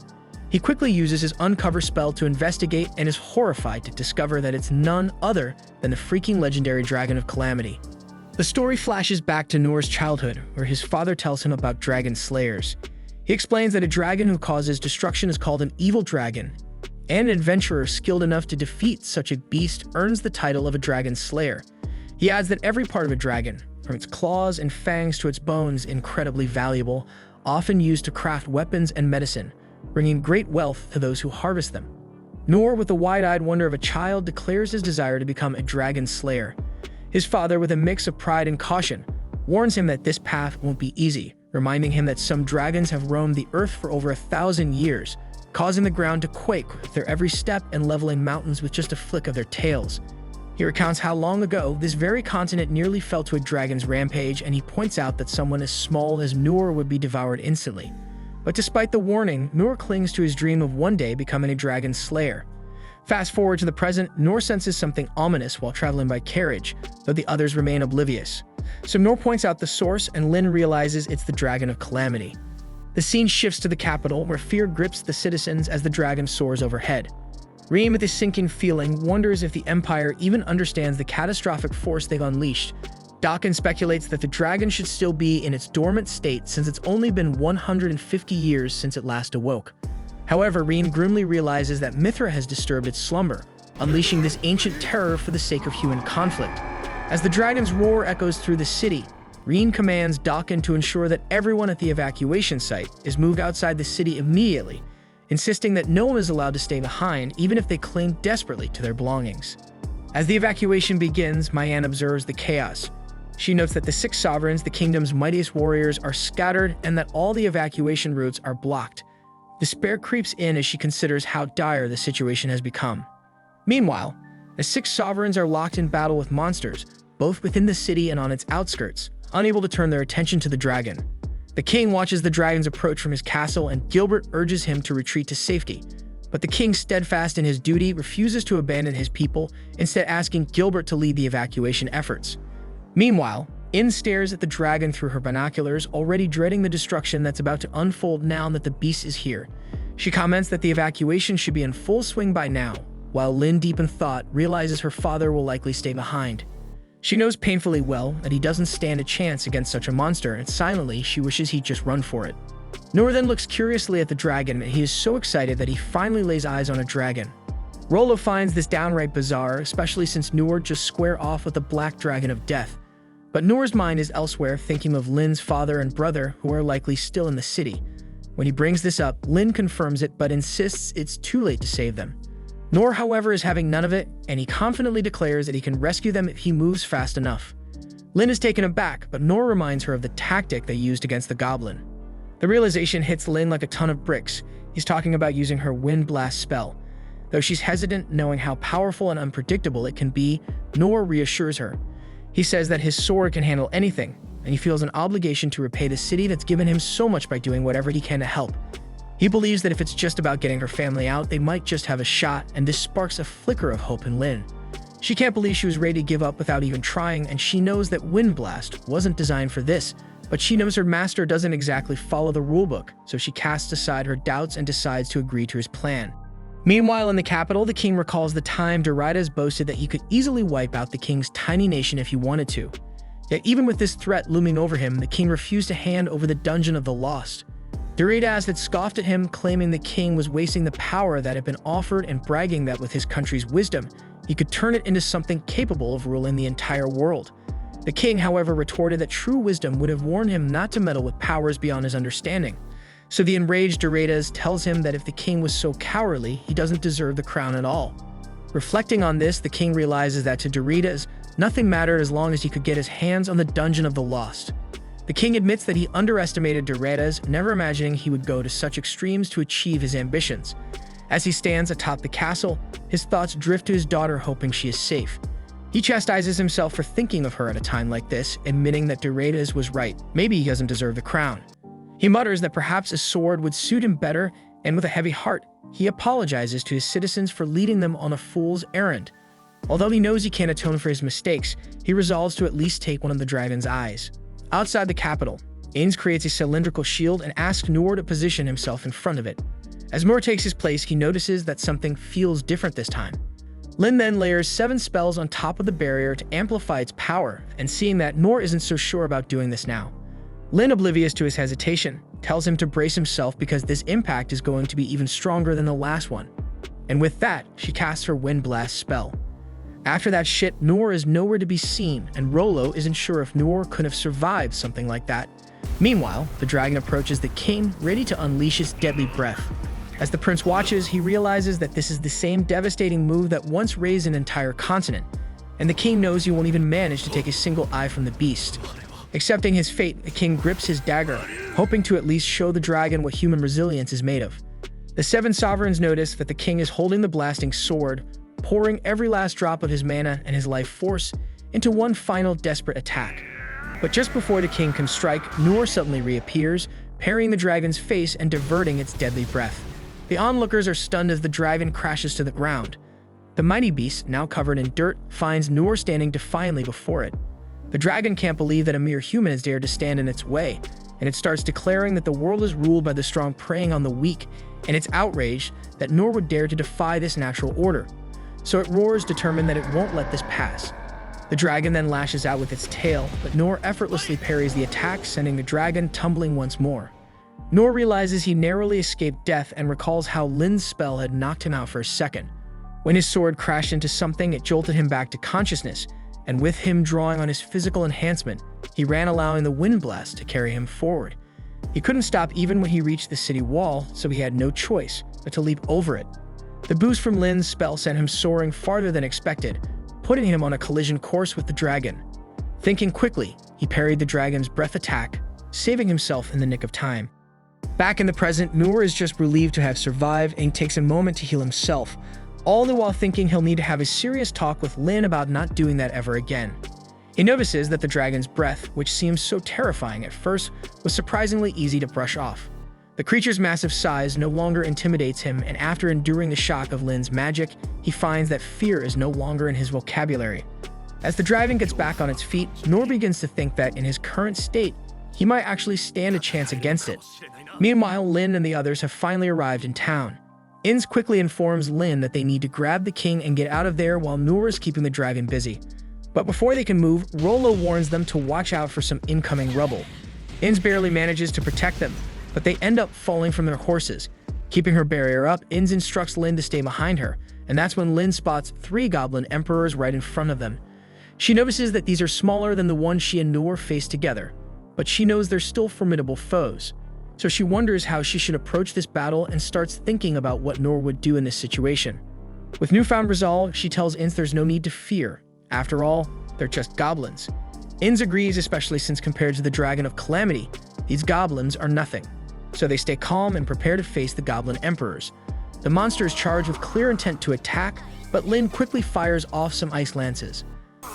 He quickly uses his Uncover spell to investigate and is horrified to discover that it's none other than the freaking legendary Dragon of Calamity. The story flashes back to Noor's childhood, where his father tells him about dragon slayers. He explains that a dragon who causes destruction is called an evil dragon, and an adventurer skilled enough to defeat such a beast earns the title of a dragon slayer. He adds that every part of a dragon, from its claws and fangs to its bones, is incredibly valuable, often used to craft weapons and medicine, bringing great wealth to those who harvest them. Noor, with the wide-eyed wonder of a child, declares his desire to become a dragon slayer. His father, with a mix of pride and caution, warns him that this path won't be easy, reminding him that some dragons have roamed the earth for over 1,000 years, causing the ground to quake with their every step and leveling mountains with just a flick of their tails. He recounts how long ago this very continent nearly fell to a dragon's rampage, and he points out that someone as small as Noor would be devoured instantly. But despite the warning, Noor clings to his dream of one day becoming a dragon slayer. Fast forward to the present, Noor senses something ominous while traveling by carriage, though the others remain oblivious. So Noor points out the source, and Lin realizes it's the Dragon of Calamity. The scene shifts to the capital, where fear grips the citizens as the dragon soars overhead. Reem, with his sinking feeling, wonders if the Empire even understands the catastrophic force they've unleashed. Dakin speculates that the dragon should still be in its dormant state since it's only been 150 years since it last awoke. However, Reen grimly realizes that Mithra has disturbed its slumber, unleashing this ancient terror for the sake of human conflict. As the dragon's roar echoes through the city, Reen commands Dakin to ensure that everyone at the evacuation site is moved outside the city immediately, insisting that no one is allowed to stay behind even if they cling desperately to their belongings. As the evacuation begins, Mayan observes the chaos. She notes that the 6 sovereigns, the kingdom's mightiest warriors, are scattered and that all the evacuation routes are blocked. Despair creeps in as she considers how dire the situation has become. Meanwhile, the 6 sovereigns are locked in battle with monsters, both within the city and on its outskirts, unable to turn their attention to the dragon. The king watches the dragon's approach from his castle, and Gilbert urges him to retreat to safety. But the king, steadfast in his duty, refuses to abandon his people, instead asking Gilbert to lead the evacuation efforts. Meanwhile, In stares at the dragon through her binoculars, already dreading the destruction that's about to unfold now that the beast is here. She comments that the evacuation should be in full swing by now, while Lin, deep in thought, realizes her father will likely stay behind. She knows painfully well that he doesn't stand a chance against such a monster, and silently she wishes he'd just run for it. Noor then looks curiously at the dragon, and he is so excited that he finally lays eyes on a dragon. Rollo finds this downright bizarre, especially since Noor just square off with the Black Dragon of Death. But Noor's mind is elsewhere, thinking of Lin's father and brother, who are likely still in the city. When he brings this up, Lin confirms it but insists it's too late to save them. Noor, however, is having none of it, and he confidently declares that he can rescue them if he moves fast enough. Lin is taken aback, but Noor reminds her of the tactic they used against the goblin. The realization hits Lin like a ton of bricks. He's talking about using her Wind Blast spell. Though she's hesitant, knowing how powerful and unpredictable it can be, Noor reassures her. He says that his sword can handle anything, and he feels an obligation to repay the city that's given him so much by doing whatever he can to help. He believes that if it's just about getting her family out, they might just have a shot, and this sparks a flicker of hope in Lin. She can't believe she was ready to give up without even trying, and she knows that Wind Blast wasn't designed for this, but she knows her master doesn't exactly follow the rulebook, so she casts aside her doubts and decides to agree to his plan. Meanwhile, in the capital, the king recalls the time Doraitas boasted that he could easily wipe out the king's tiny nation if he wanted to. Yet even with this threat looming over him, the king refused to hand over the Dungeon of the Lost. Doraitas had scoffed at him, claiming the king was wasting the power that had been offered and bragging that with his country's wisdom, he could turn it into something capable of ruling the entire world. The king, however, retorted that true wisdom would have warned him not to meddle with powers beyond his understanding. So the enraged Doraitas tells him that if the king was so cowardly, he doesn't deserve the crown at all. Reflecting on this, the king realizes that to Doraitas, nothing mattered as long as he could get his hands on the Dungeon of the Lost. The king admits that he underestimated Doraitas, never imagining he would go to such extremes to achieve his ambitions. As he stands atop the castle, his thoughts drift to his daughter, hoping she is safe. He chastises himself for thinking of her at a time like this, admitting that Doraitas was right. Maybe he doesn't deserve the crown. He mutters that perhaps a sword would suit him better, and with a heavy heart, he apologizes to his citizens for leading them on a fool's errand. Although he knows he can't atone for his mistakes, he resolves to at least take one of the dragon's eyes. Outside the capital, Ains creates a cylindrical shield and asks Noor to position himself in front of it. As Noor takes his place, he notices that something feels different this time. Lin then layers 7 spells on top of the barrier to amplify its power, and seeing that Noor isn't so sure about doing this now. Lin, oblivious to his hesitation, tells him to brace himself because this impact is going to be even stronger than the last one. And with that, she casts her Wind Blast spell. After that shit, Noor is nowhere to be seen, and Rollo isn't sure if Noor could have survived something like that. Meanwhile, the dragon approaches the king, ready to unleash its deadly breath. As the prince watches, he realizes that this is the same devastating move that once razed an entire continent, and the king knows he won't even manage to take a single eye from the beast. Accepting his fate, the king grips his dagger, hoping to at least show the dragon what human resilience is made of. The 7 sovereigns notice that the king is holding the blasting sword, pouring every last drop of his mana and his life force into one final desperate attack. But just before the king can strike, Noor suddenly reappears, parrying the dragon's face and diverting its deadly breath. The onlookers are stunned as the dragon crashes to the ground. The mighty beast, now covered in dirt, finds Noor standing defiantly before it. The dragon can't believe that a mere human has dared to stand in its way, and it starts declaring that the world is ruled by the strong preying on the weak, and it's outraged that Noor would dare to defy this natural order. So it roars, determined that it won't let this pass. The dragon then lashes out with its tail, but Noor effortlessly parries the attack, sending the dragon tumbling once more. Noor realizes he narrowly escaped death and recalls how Lin's spell had knocked him out for a second. When his sword crashed into something, it jolted him back to consciousness, and with him drawing on his physical enhancement, he ran, allowing the Wind Blast to carry him forward. He couldn't stop even when he reached the city wall, so he had no choice but to leap over it. The boost from Lin's spell sent him soaring farther than expected, putting him on a collision course with the dragon. Thinking quickly, he parried the dragon's breath attack, saving himself in the nick of time. Back in the present, Noor is just relieved to have survived and takes a moment to heal himself, all the while thinking he'll need to have a serious talk with Lin about not doing that ever again. He notices that the dragon's breath, which seems so terrifying at first, was surprisingly easy to brush off. The creature's massive size no longer intimidates him, and after enduring the shock of Lin's magic, he finds that fear is no longer in his vocabulary. As the dragon gets back on its feet, Noor begins to think that in his current state, he might actually stand a chance against it. Meanwhile, Lin and the others have finally arrived in town. Inns quickly informs Lin that they need to grab the king and get out of there while Noor is keeping the dragon busy. But before they can move, Rollo warns them to watch out for some incoming rubble. Inns barely manages to protect them, but they end up falling from their horses. Keeping her barrier up, Inns instructs Lin to stay behind her, and that's when Lin spots 3 goblin emperors right in front of them. She notices that these are smaller than the ones she and Noor faced together, but she knows they're still formidable foes. So she wonders how she should approach this battle and starts thinking about what Noor would do in this situation. With newfound resolve, she tells Inns there's no need to fear. After all, they're just goblins. Inns agrees, especially since compared to the Dragon of Calamity, these goblins are nothing. so they stay calm and prepare to face the Goblin Emperors. The monsters charge with clear intent to attack, but Lin quickly fires off some ice lances.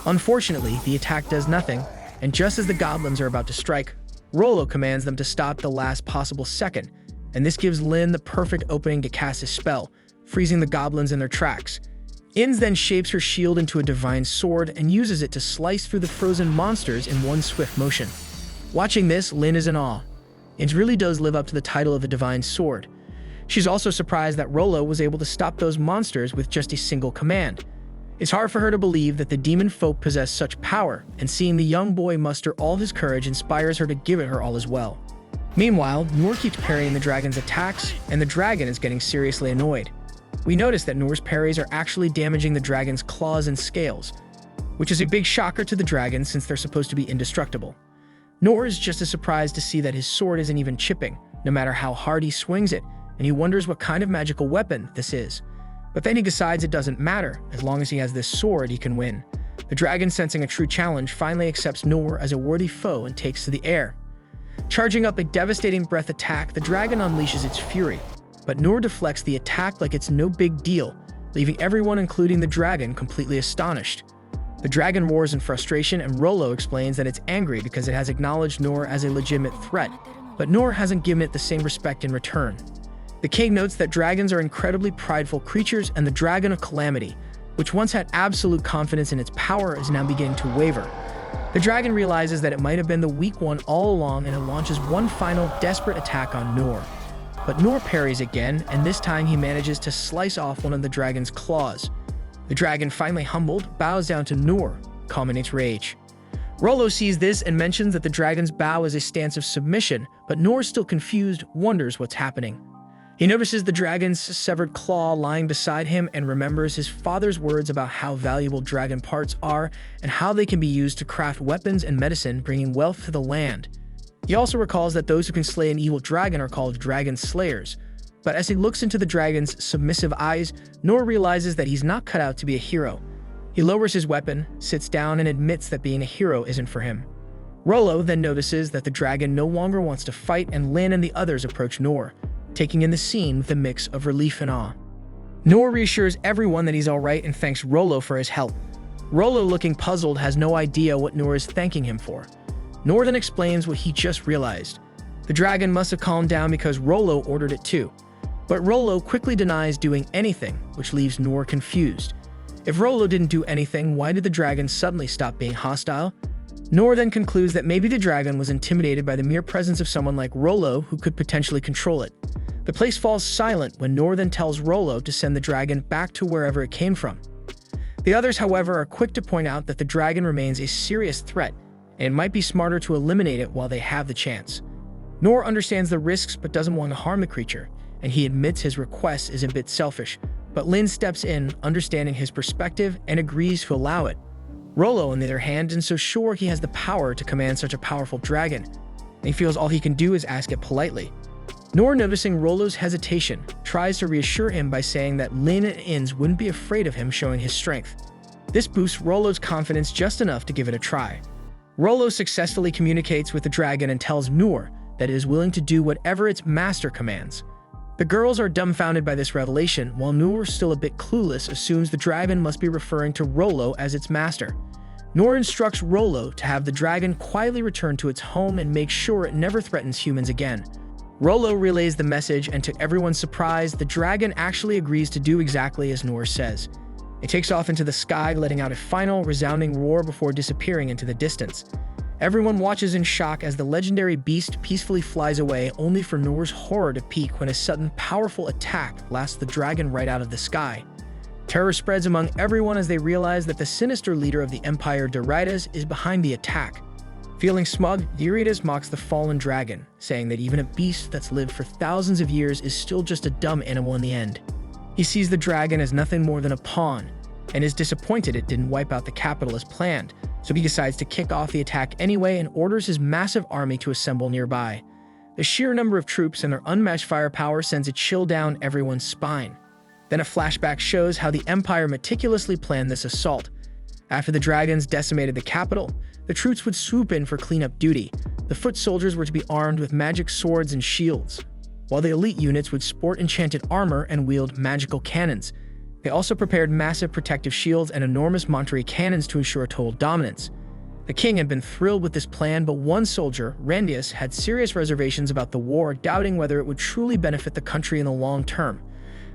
Unfortunately, the attack does nothing, and just as the goblins are about to strike, Rollo commands them to stop the last possible second, and this gives Lin the perfect opening to cast his spell, freezing the goblins in their tracks. Inns then shapes her shield into a divine sword and uses it to slice through the frozen monsters in one swift motion. Watching this, Lin is in awe. It really does live up to the title of a divine sword. She's also surprised that Rollo was able to stop those monsters with just a single command. It's hard for her to believe that the demon folk possess such power, and seeing the young boy muster all his courage inspires her to give it her all as well. Meanwhile, Noor keeps parrying the dragon's attacks, and the dragon is getting seriously annoyed. We notice that Noor's parries are actually damaging the dragon's claws and scales, which is a big shocker to the dragon since they're supposed to be indestructible. Noor is just as surprised to see that his sword isn't even chipping, no matter how hard he swings it, and he wonders what kind of magical weapon this is. But then he decides it doesn't matter, as long as he has this sword he can win. The dragon, sensing a true challenge, finally accepts Noor as a worthy foe and takes to the air. Charging up a devastating breath attack, the dragon unleashes its fury, but Noor deflects the attack like it's no big deal, leaving everyone, including the dragon, completely astonished. The dragon roars in frustration, and Rollo explains that it's angry because it has acknowledged Noor as a legitimate threat, but Noor hasn't given it the same respect in return. The king notes that dragons are incredibly prideful creatures, and the Dragon of Calamity, which once had absolute confidence in its power, is now beginning to waver. The dragon realizes that it might have been the weak one all along, and it launches one final desperate attack on Noor. But Noor parries again, and this time he manages to slice off one of the dragon's claws. The dragon, finally humbled, bows down to Noor, calming its rage. Rollo sees this and mentions that the dragon's bow is a stance of submission, but Noor, still confused, wonders what's happening. He notices the dragon's severed claw lying beside him and remembers his father's words about how valuable dragon parts are and how they can be used to craft weapons and medicine, bringing wealth to the land. He also recalls that those who can slay an evil dragon are called dragon slayers. But as he looks into the dragon's submissive eyes, Noor realizes that he's not cut out to be a hero. He lowers his weapon, sits down, and admits that being a hero isn't for him. Rollo then notices that the dragon no longer wants to fight, and Lin and the others approach Noor, taking in the scene with a mix of relief and awe. Noor reassures everyone that he's alright and thanks Rollo for his help. Rollo, looking puzzled, has no idea what Noor is thanking him for. Noor then explains what he just realized. The dragon must have calmed down because Rollo ordered it to. But Rollo quickly denies doing anything, which leaves Noor confused. If Rollo didn't do anything, why did the dragon suddenly stop being hostile? Noor then concludes that maybe the dragon was intimidated by the mere presence of someone like Rollo who could potentially control it. The place falls silent when Noor then tells Rollo to send the dragon back to wherever it came from. The others, however, are quick to point out that the dragon remains a serious threat, and it might be smarter to eliminate it while they have the chance. Noor understands the risks but doesn't want to harm the creature, and he admits his request is a bit selfish, but Lin steps in, understanding his perspective, and agrees to allow it. Rollo, on the other hand, isn't so sure he has the power to command such a powerful dragon, and he feels all he can do is ask it politely. Noor, noticing Rollo's hesitation, tries to reassure him by saying that Lin and Inns wouldn't be afraid of him showing his strength. This boosts Rollo's confidence just enough to give it a try. Rollo successfully communicates with the dragon and tells Noor that it is willing to do whatever its master commands. The girls are dumbfounded by this revelation, while Noor, still a bit clueless, assumes the dragon must be referring to Rollo as its master. Noor instructs Rollo to have the dragon quietly return to its home and make sure it never threatens humans again. Rollo relays the message, and to everyone's surprise, the dragon actually agrees to do exactly as Noor says. It takes off into the sky, letting out a final, resounding roar before disappearing into the distance. Everyone watches in shock as the legendary beast peacefully flies away, only for Noor's horror to peak when a sudden, powerful attack blasts the dragon right out of the sky. Terror spreads among everyone as they realize that the sinister leader of the Empire, Doritas, is behind the attack. Feeling smug, Doritas mocks the fallen dragon, saying that even a beast that's lived for thousands of years is still just a dumb animal in the end. He sees the dragon as nothing more than a pawn, and is disappointed it didn't wipe out the capital as planned, so he decides to kick off the attack anyway and orders his massive army to assemble nearby. The sheer number of troops and their unmatched firepower sends a chill down everyone's spine. Then a flashback shows how the Empire meticulously planned this assault. After the dragons decimated the capital, the troops would swoop in for cleanup duty, The foot soldiers were to be armed with magic swords and shields, while the elite units would sport enchanted armor and wield magical cannons. They also prepared massive protective shields and enormous Monterey cannons to ensure total dominance. The king had been thrilled with this plan, but one soldier, Randius, had serious reservations about the war, doubting whether it would truly benefit the country in the long term.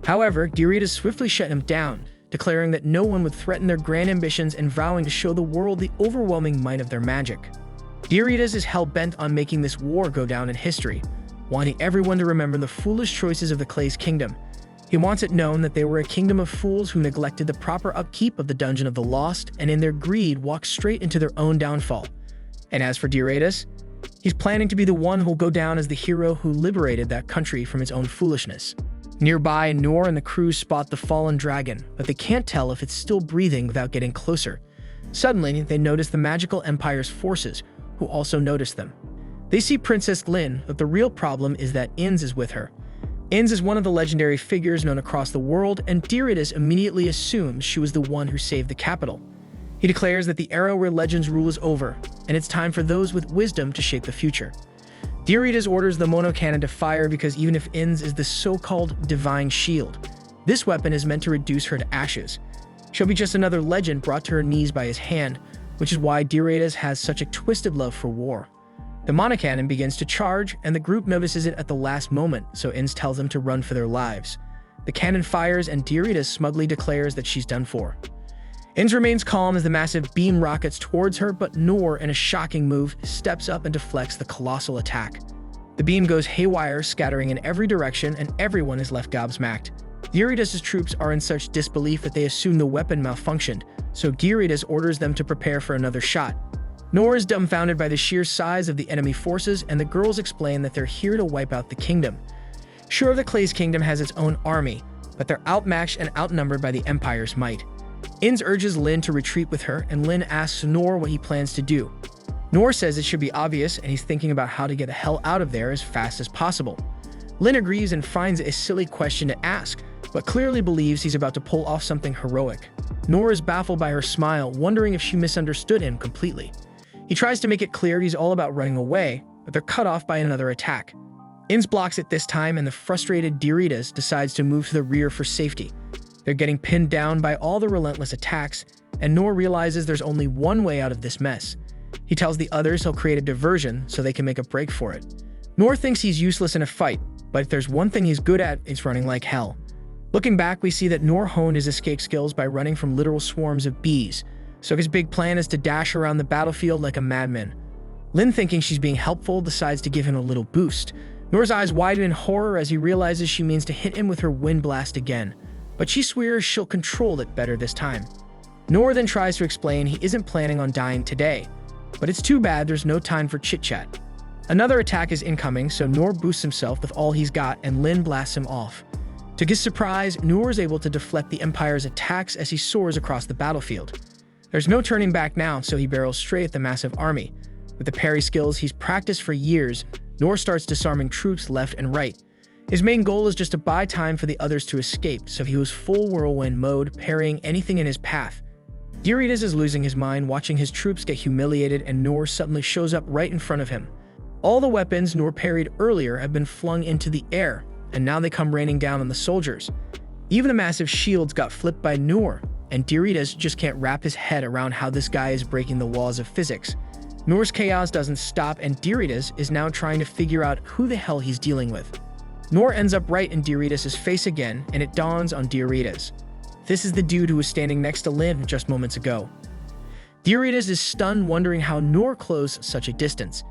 However, Diritas swiftly shut him down, declaring that no one would threaten their grand ambitions and vowing to show the world the overwhelming might of their magic. Diritas is hell-bent on making this war go down in history, wanting everyone to remember the foolish choices of the Clay's kingdom. He wants it known that they were a kingdom of fools who neglected the proper upkeep of the Dungeon of the Lost and in their greed walked straight into their own downfall. And as for Diritas, he's planning to be the one who'll go down as the hero who liberated that country from its own foolishness. Nearby, Noor and the crew spot the fallen dragon, but they can't tell if it's still breathing without getting closer. Suddenly, they notice the magical Empire's forces, who also notice them. They see Princess Lin, but the real problem is that Inz is with her. Inz is one of the legendary figures known across the world, and Diritas immediately assumes she was the one who saved the capital. He declares that the era where legends rule is over, and it's time for those with wisdom to shape the future. Diritas orders the monocannon to fire because even if Inz is the so-called divine shield, this weapon is meant to reduce her to ashes. She'll be just another legend brought to her knees by his hand, which is why Diritas has such a twisted love for war. The monocannon begins to charge, and the group notices it at the last moment, so Inz tells them to run for their lives. The cannon fires, and Diritas smugly declares that she's done for. Inz remains calm as the massive beam rockets towards her, but Noor, in a shocking move, steps up and deflects the colossal attack. The beam goes haywire, scattering in every direction, and everyone is left gobsmacked. Diritas' troops are in such disbelief that they assume the weapon malfunctioned, so Diritas orders them to prepare for another shot. Noor is dumbfounded by the sheer size of the enemy forces, and the girls explain that they're here to wipe out the kingdom. Sure, the Clay's kingdom has its own army, but they're outmatched and outnumbered by the Empire's might. Inz urges Lin to retreat with her, and Lin asks Noor what he plans to do. Noor says it should be obvious, and he's thinking about how to get the hell out of there as fast as possible. Lin agrees and finds it a silly question to ask, but clearly believes he's about to pull off something heroic. Noor is baffled by her smile, wondering if she misunderstood him completely. He tries to make it clear he's all about running away, but they're cut off by another attack. Inz blocks it this time, and the frustrated Diritas decides to move to the rear for safety. They're getting pinned down by all the relentless attacks, and Noor realizes there's only one way out of this mess. He tells the others he'll create a diversion so they can make a break for it. Noor thinks he's useless in a fight, but if there's one thing he's good at, it's running like hell. Looking back, we see that Noor honed his escape skills by running from literal swarms of bees, so his big plan is to dash around the battlefield like a madman. Lin, thinking she's being helpful, decides to give him a little boost. Noor's eyes widen in horror as he realizes she means to hit him with her wind blast again, but she swears she'll control it better this time. Noor then tries to explain he isn't planning on dying today, but it's too bad there's no time for chit-chat. Another attack is incoming, so Noor boosts himself with all he's got and Lin blasts him off. To his surprise, Noor is able to deflect the Empire's attacks as he soars across the battlefield. There's no turning back now, so he barrels straight at the massive army. With the parry skills he's practiced for years, Noor starts disarming troops left and right. His main goal is just to buy time for the others to escape, so he was full whirlwind mode, parrying anything in his path. Diritas is losing his mind watching his troops get humiliated, and Noor suddenly shows up right in front of him. All the weapons Noor parried earlier have been flung into the air, and now they come raining down on the soldiers. Even the massive shields got flipped by Noor, and Diritas just can't wrap his head around how this guy is breaking the laws of physics. Noor's chaos doesn't stop, and Diritas is now trying to figure out who the hell he's dealing with. Noor ends up right in Diritas' face again, and it dawns on Diritas. This is the dude who was standing next to Lin just moments ago. Diritas is stunned, wondering how Noor closed such a distance.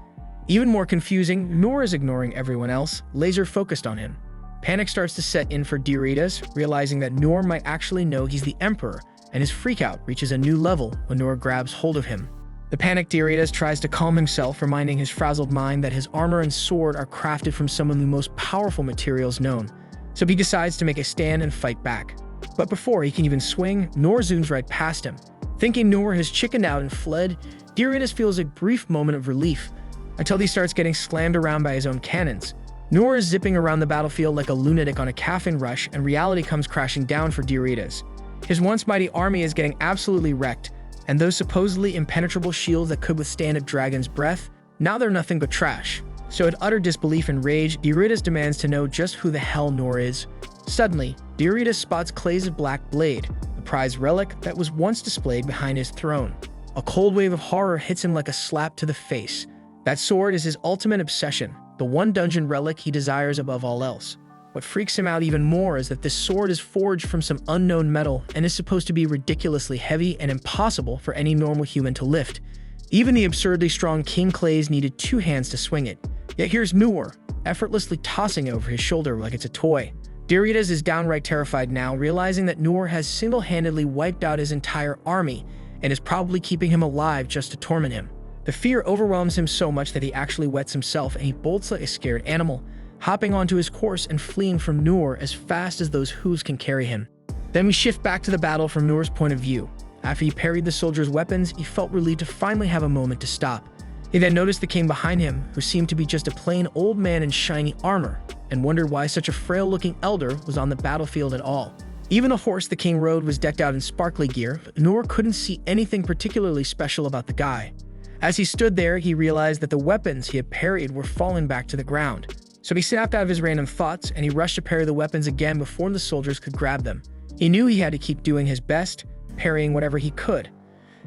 Even more confusing, Noor is ignoring everyone else, laser focused on him. Panic starts to set in for Diritas, realizing that Noor might actually know he's the Emperor, and his freakout reaches a new level when Noor grabs hold of him. The panicked Diritas tries to calm himself, reminding his frazzled mind that his armor and sword are crafted from some of the most powerful materials known, so he decides to make a stand and fight back. But before he can even swing, Noor zooms right past him. Thinking Noor has chickened out and fled, Diritas feels a brief moment of relief, until he starts getting slammed around by his own cannons. Noor is zipping around the battlefield like a lunatic on a caffeine rush, and reality comes crashing down for Diritas. His once mighty army is getting absolutely wrecked, and those supposedly impenetrable shields that could withstand a dragon's breath Now they're nothing but trash. So in utter disbelief and rage, Eurytus demands to know just who the hell Nor is. Suddenly, Eurytus spots Clay's black blade, the prized relic that was once displayed behind his throne. A cold wave of horror hits him like a slap to the face. That sword is his ultimate obsession, the one dungeon relic he desires above all else. What freaks him out even more is that this sword is forged from some unknown metal and is supposed to be ridiculously heavy and impossible for any normal human to lift. Even the absurdly strong King Clays needed 2 hands to swing it. Yet here's Noor, effortlessly tossing it over his shoulder like it's a toy. Eurytus is downright terrified now, realizing that Noor has single-handedly wiped out his entire army and is probably keeping him alive just to torment him. The fear overwhelms him so much that he actually wets himself and he bolts like a scared animal, hopping onto his horse and fleeing from Noor as fast as those hooves can carry him. Then we shift back to the battle from Noor's point of view. After he parried the soldiers' weapons, he felt relieved to finally have a moment to stop. He then noticed the king behind him, who seemed to be just a plain old man in shiny armor, and wondered why such a frail-looking elder was on the battlefield at all. Even the horse the king rode was decked out in sparkly gear, but Noor couldn't see anything particularly special about the guy. As he stood there, he realized that the weapons he had parried were falling back to the ground. So he snapped out of his random thoughts, and he rushed to parry the weapons again before the soldiers could grab them. He knew he had to keep doing his best, parrying whatever he could.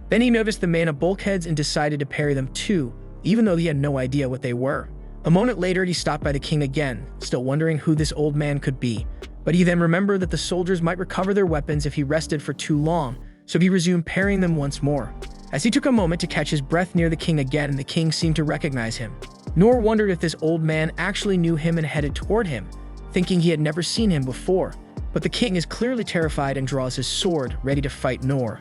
Then he noticed the mana bulkheads and decided to parry them too, even though he had no idea what they were. A moment later, he stopped by the king again, still wondering who this old man could be. But he then remembered that the soldiers might recover their weapons if he rested for too long, so he resumed parrying them once more. As he took a moment to catch his breath near the king again, the king seemed to recognize him. Noor wondered if this old man actually knew him and headed toward him, thinking he had never seen him before. But the king is clearly terrified and draws his sword, ready to fight Noor.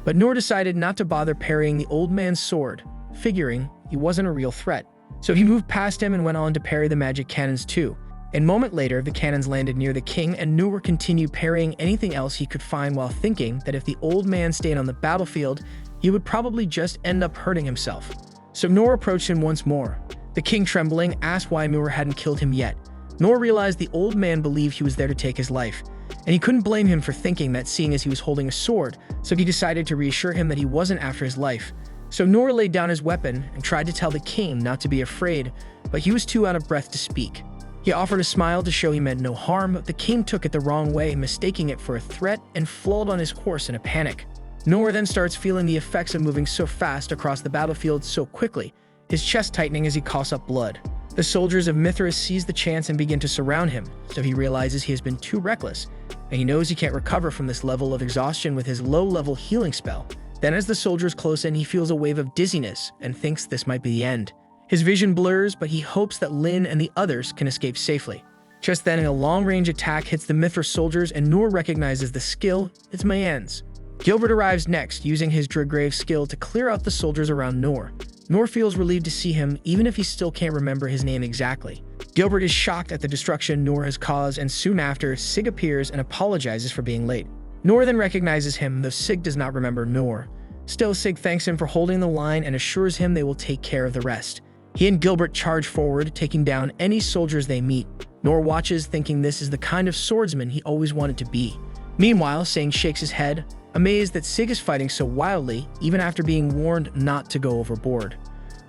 But Noor decided not to bother parrying the old man's sword, figuring he wasn't a real threat. So he moved past him and went on to parry the magic cannons too. A moment later, the cannons landed near the king, and Noor continued parrying anything else he could find while thinking that if the old man stayed on the battlefield, he would probably just end up hurting himself. So Noor approached him once more. The king, trembling, asked why Noor hadn't killed him yet. Noor realized the old man believed he was there to take his life, and he couldn't blame him for thinking that, seeing as he was holding a sword, so he decided to reassure him that he wasn't after his life. So Noor laid down his weapon and tried to tell the king not to be afraid, but he was too out of breath to speak. He offered a smile to show he meant no harm, but the king took it the wrong way, mistaking it for a threat, and fled on his horse in a panic. Noor then starts feeling the effects of moving so fast across the battlefield so quickly, his chest tightening as he coughs up blood. The soldiers of Mithras seize the chance and begin to surround him, so he realizes he has been too reckless, and he knows he can't recover from this level of exhaustion with his low-level healing spell. Then as the soldiers close in, he feels a wave of dizziness and thinks this might be the end. His vision blurs, but he hopes that Lin and the others can escape safely. Just then, a long-range attack hits the Mithras soldiers, and Noor recognizes the skill. It's Mayan's. Gilbert arrives next, using his Dragrave skill to clear out the soldiers around Noor. Noor feels relieved to see him, even if he still can't remember his name exactly. Gilbert is shocked at the destruction Noor has caused, and soon after, Sig appears and apologizes for being late. Noor then recognizes him, though Sig does not remember Noor. Still, Sig thanks him for holding the line and assures him they will take care of the rest. He and Gilbert charge forward, taking down any soldiers they meet. Noor watches, thinking this is the kind of swordsman he always wanted to be. Meanwhile, Sang shakes his head, amazed that Sig is fighting so wildly, even after being warned not to go overboard.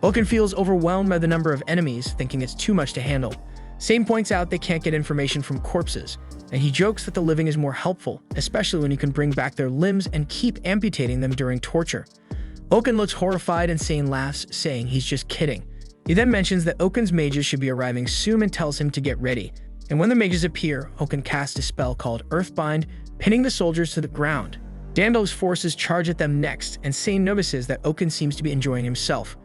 Oken feels overwhelmed by the number of enemies, thinking it's too much to handle. Sang points out they can't get information from corpses, and he jokes that the living is more helpful, especially when you can bring back their limbs and keep amputating them during torture. Oken looks horrified and Sang laughs, saying he's just kidding. He then mentions that Oken's mages should be arriving soon and tells him to get ready. And when the mages appear, Oken casts a spell called Earthbind, pinning the soldiers to the ground. Dando's forces charge at them next, and Sang notices that Oken seems to be enjoying himself.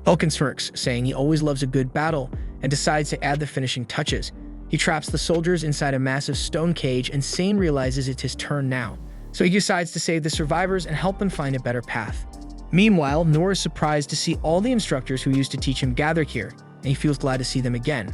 Oken smirks, saying he always loves a good battle, and decides to add the finishing touches. He traps the soldiers inside a massive stone cage, and Sang realizes it's his turn now. So he decides to save the survivors and help them find a better path. Meanwhile, Noor is surprised to see all the instructors who used to teach him gathered here, and he feels glad to see them again.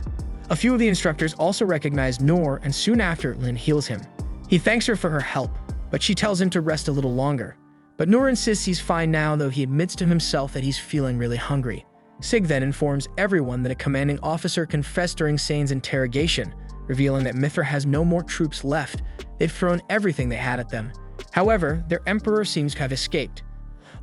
A few of the instructors also recognize Noor, and soon after, Lin heals him. He thanks her for her help, but she tells him to rest a little longer. But Noor insists he's fine now, though he admits to himself that he's feeling really hungry. Sig then informs everyone that a commanding officer confessed during Sang's interrogation, revealing that Mithra has no more troops left. They've thrown everything they had at them. However, their emperor seems to have escaped.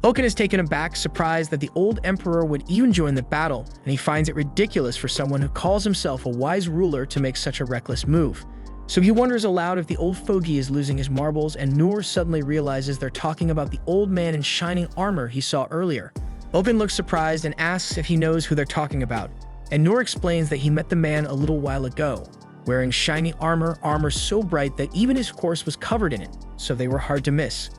Oken is taken aback, surprised that the old emperor would even join the battle, and he finds it ridiculous for someone who calls himself a wise ruler to make such a reckless move. So he wonders aloud if the old fogey is losing his marbles, and Noor suddenly realizes they're talking about the old man in shining armor he saw earlier. Oken looks surprised and asks if he knows who they're talking about, and Noor explains that he met the man a little while ago, wearing shiny armor so bright that even his horse was covered in it, so they were hard to miss.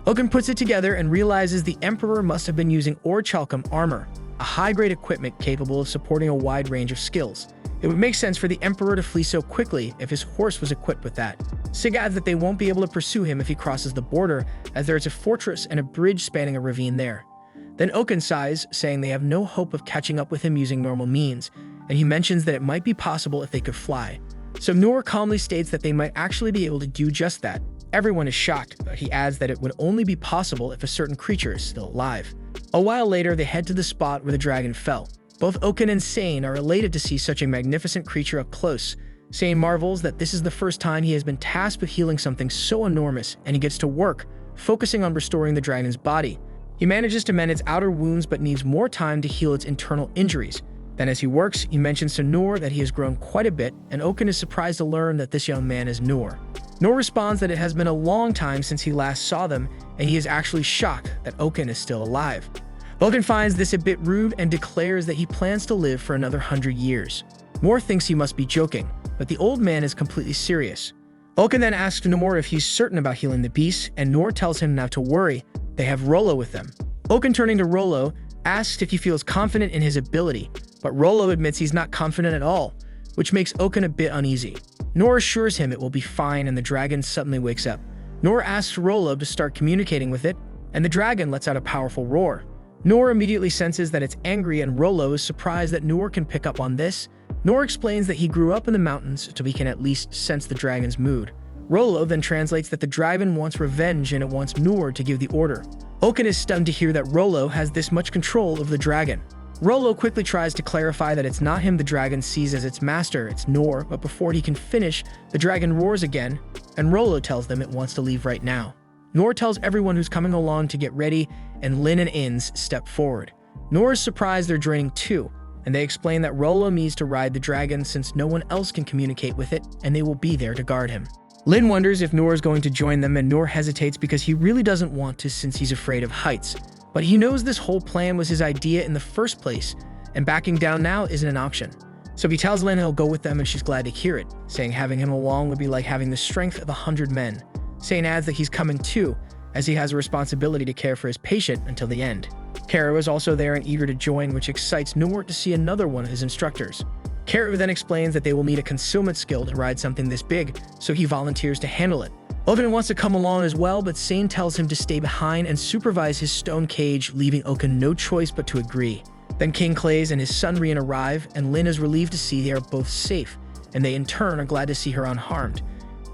Oken puts it together and realizes the emperor must have been using orichalcum armor, a high-grade equipment capable of supporting a wide range of skills. It would make sense for the emperor to flee so quickly if his horse was equipped with that. Sig adds that they won't be able to pursue him if he crosses the border, as there is a fortress and a bridge spanning a ravine there. Then Oken sighs, saying they have no hope of catching up with him using normal means, and he mentions that it might be possible if they could fly. So Noor calmly states that they might actually be able to do just that. Everyone is shocked, but he adds that it would only be possible if a certain creature is still alive. A while later, they head to the spot where the dragon fell. Both Oken and Sane are elated to see such a magnificent creature up close. Sane marvels that this is the first time he has been tasked with healing something so enormous, and he gets to work, focusing on restoring the dragon's body. He manages to mend its outer wounds but needs more time to heal its internal injuries. Then as he works, he mentions to Noor that he has grown quite a bit, and Oken is surprised to learn that this young man is Noor. Noor responds that it has been a long time since he last saw them, and he is actually shocked that Oken is still alive. Oken finds this a bit rude and declares that he plans to live for another 100 years. Noor thinks he must be joking, but the old man is completely serious. Oken then asks Noor if he's certain about healing the beast, and Noor tells him not to worry, they have Rollo with them. Oken, turning to Rollo, asks if he feels confident in his ability, but Rollo admits he's not confident at all, which makes Oken a bit uneasy. Noor assures him it will be fine, and the dragon suddenly wakes up. Noor asks Rollo to start communicating with it, and the dragon lets out a powerful roar. Noor immediately senses that it's angry, and Rollo is surprised that Noor can pick up on this. Noor explains that he grew up in the mountains, so he can at least sense the dragon's mood. Rollo then translates that the dragon wants revenge and it wants Noor to give the order. Oken is stunned to hear that Rollo has this much control of the dragon. Rollo quickly tries to clarify that it's not him the dragon sees as its master, it's Noor, but before he can finish, the dragon roars again, and Rollo tells them it wants to leave right now. Noor tells everyone who's coming along to get ready, and Lin and Inns step forward. Noor is surprised they're joining too, and they explain that Rollo needs to ride the dragon since no one else can communicate with it, and they will be there to guard him. Lin wonders if Noor is going to join them, and Noor hesitates because he really doesn't want to since he's afraid of heights. But he knows this whole plan was his idea in the first place, and backing down now isn't an option. So he tells Lin he'll go with them, and she's glad to hear it, saying having him along would be like having the strength of 100 men. Sane adds that he's coming too, as he has a responsibility to care for his patient until the end. Kara is also there and eager to join, which excites Noor to see another one of his instructors. Kara then explains that they will need a concealment skill to ride something this big, so he volunteers to handle it. Oken wants to come along as well, but Sane tells him to stay behind and supervise his stone cage, leaving Oken no choice but to agree. Then King Clays and his son Rien arrive, and Lin is relieved to see they are both safe, and they in turn are glad to see her unharmed.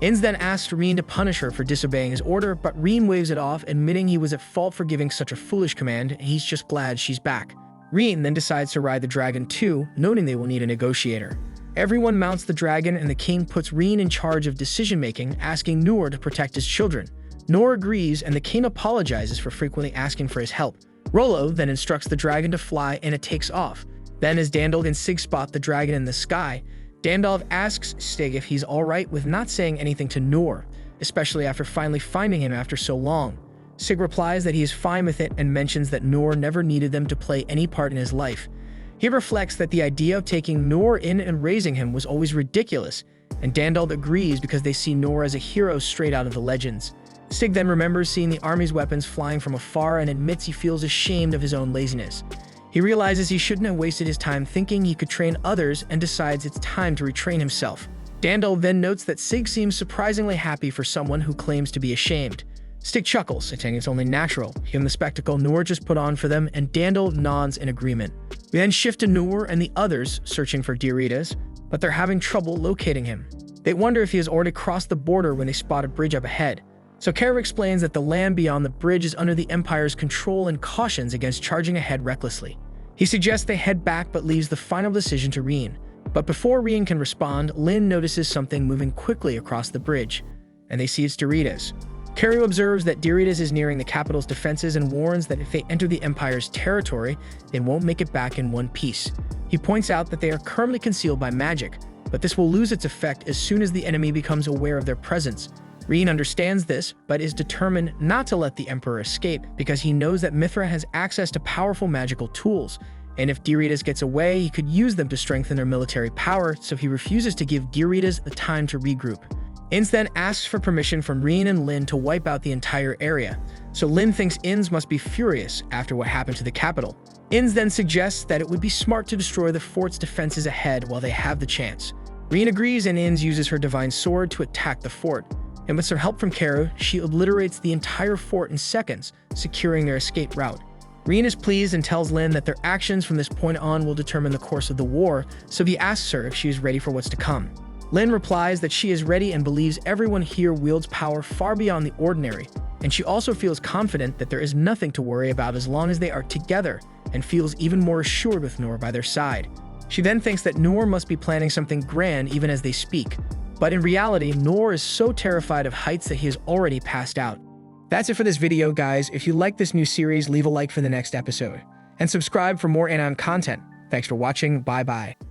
Inns then asks Rien to punish her for disobeying his order, but Rien waves it off, admitting he was at fault for giving such a foolish command, and he's just glad she's back. Rien then decides to ride the dragon too, noting they will need a negotiator. Everyone mounts the dragon, and the king puts Rien in charge of decision-making, asking Noor to protect his children. Noor agrees, and the king apologizes for frequently asking for his help. Rollo then instructs the dragon to fly, and it takes off. Then as Dandalf and Sig spot the dragon in the sky, Dandalf asks Sig if he's alright with not saying anything to Noor, especially after finally finding him after so long. Sig replies that he is fine with it and mentions that Noor never needed them to play any part in his life. He reflects that the idea of taking Noor in and raising him was always ridiculous, and Dandalf agrees because they see Noor as a hero straight out of the legends. Sig then remembers seeing the army's weapons flying from afar and admits he feels ashamed of his own laziness. He realizes he shouldn't have wasted his time thinking he could train others and decides it's time to retrain himself. Dandalf then notes that Sig seems surprisingly happy for someone who claims to be ashamed. Sig chuckles, saying it's only natural, given the spectacle Noor just put on for them, and Dandalf nods in agreement. We then shift to Noor and the others searching for Diritas, but they're having trouble locating him. They wonder if he has already crossed the border when they spot a bridge up ahead. So Kara explains that the land beyond the bridge is under the Empire's control and cautions against charging ahead recklessly. He suggests they head back but leaves the final decision to Rien. But before Rien can respond, Lin notices something moving quickly across the bridge, and they see it's Diritas. Cairo observes that Diridas is nearing the capital's defenses and warns that if they enter the Empire's territory, they won't make it back in one piece. He points out that they are currently concealed by magic, but this will lose its effect as soon as the enemy becomes aware of their presence. Reen understands this, but is determined not to let the Emperor escape because he knows that Mithra has access to powerful magical tools, and if Diridas gets away, he could use them to strengthen their military power, so he refuses to give Diridas the time to regroup. Inns then asks for permission from Reen and Lin to wipe out the entire area, so Lin thinks Inns must be furious after what happened to the capital. Inns then suggests that it would be smart to destroy the fort's defenses ahead while they have the chance. Reen agrees and Inns uses her divine sword to attack the fort, and with some help from Cairo, she obliterates the entire fort in seconds, securing their escape route. Reen is pleased and tells Lin that their actions from this point on will determine the course of the war, so he asks her if she is ready for what's to come. Lin replies that she is ready and believes everyone here wields power far beyond the ordinary, and she also feels confident that there is nothing to worry about as long as they are together, and feels even more assured with Noor by their side. She then thinks that Noor must be planning something grand even as they speak, but in reality, Noor is so terrified of heights that he has already passed out. That's it for this video, guys. If you like this new series, leave a like for the next episode, and subscribe for more Anon content. Thanks for watching, bye-bye.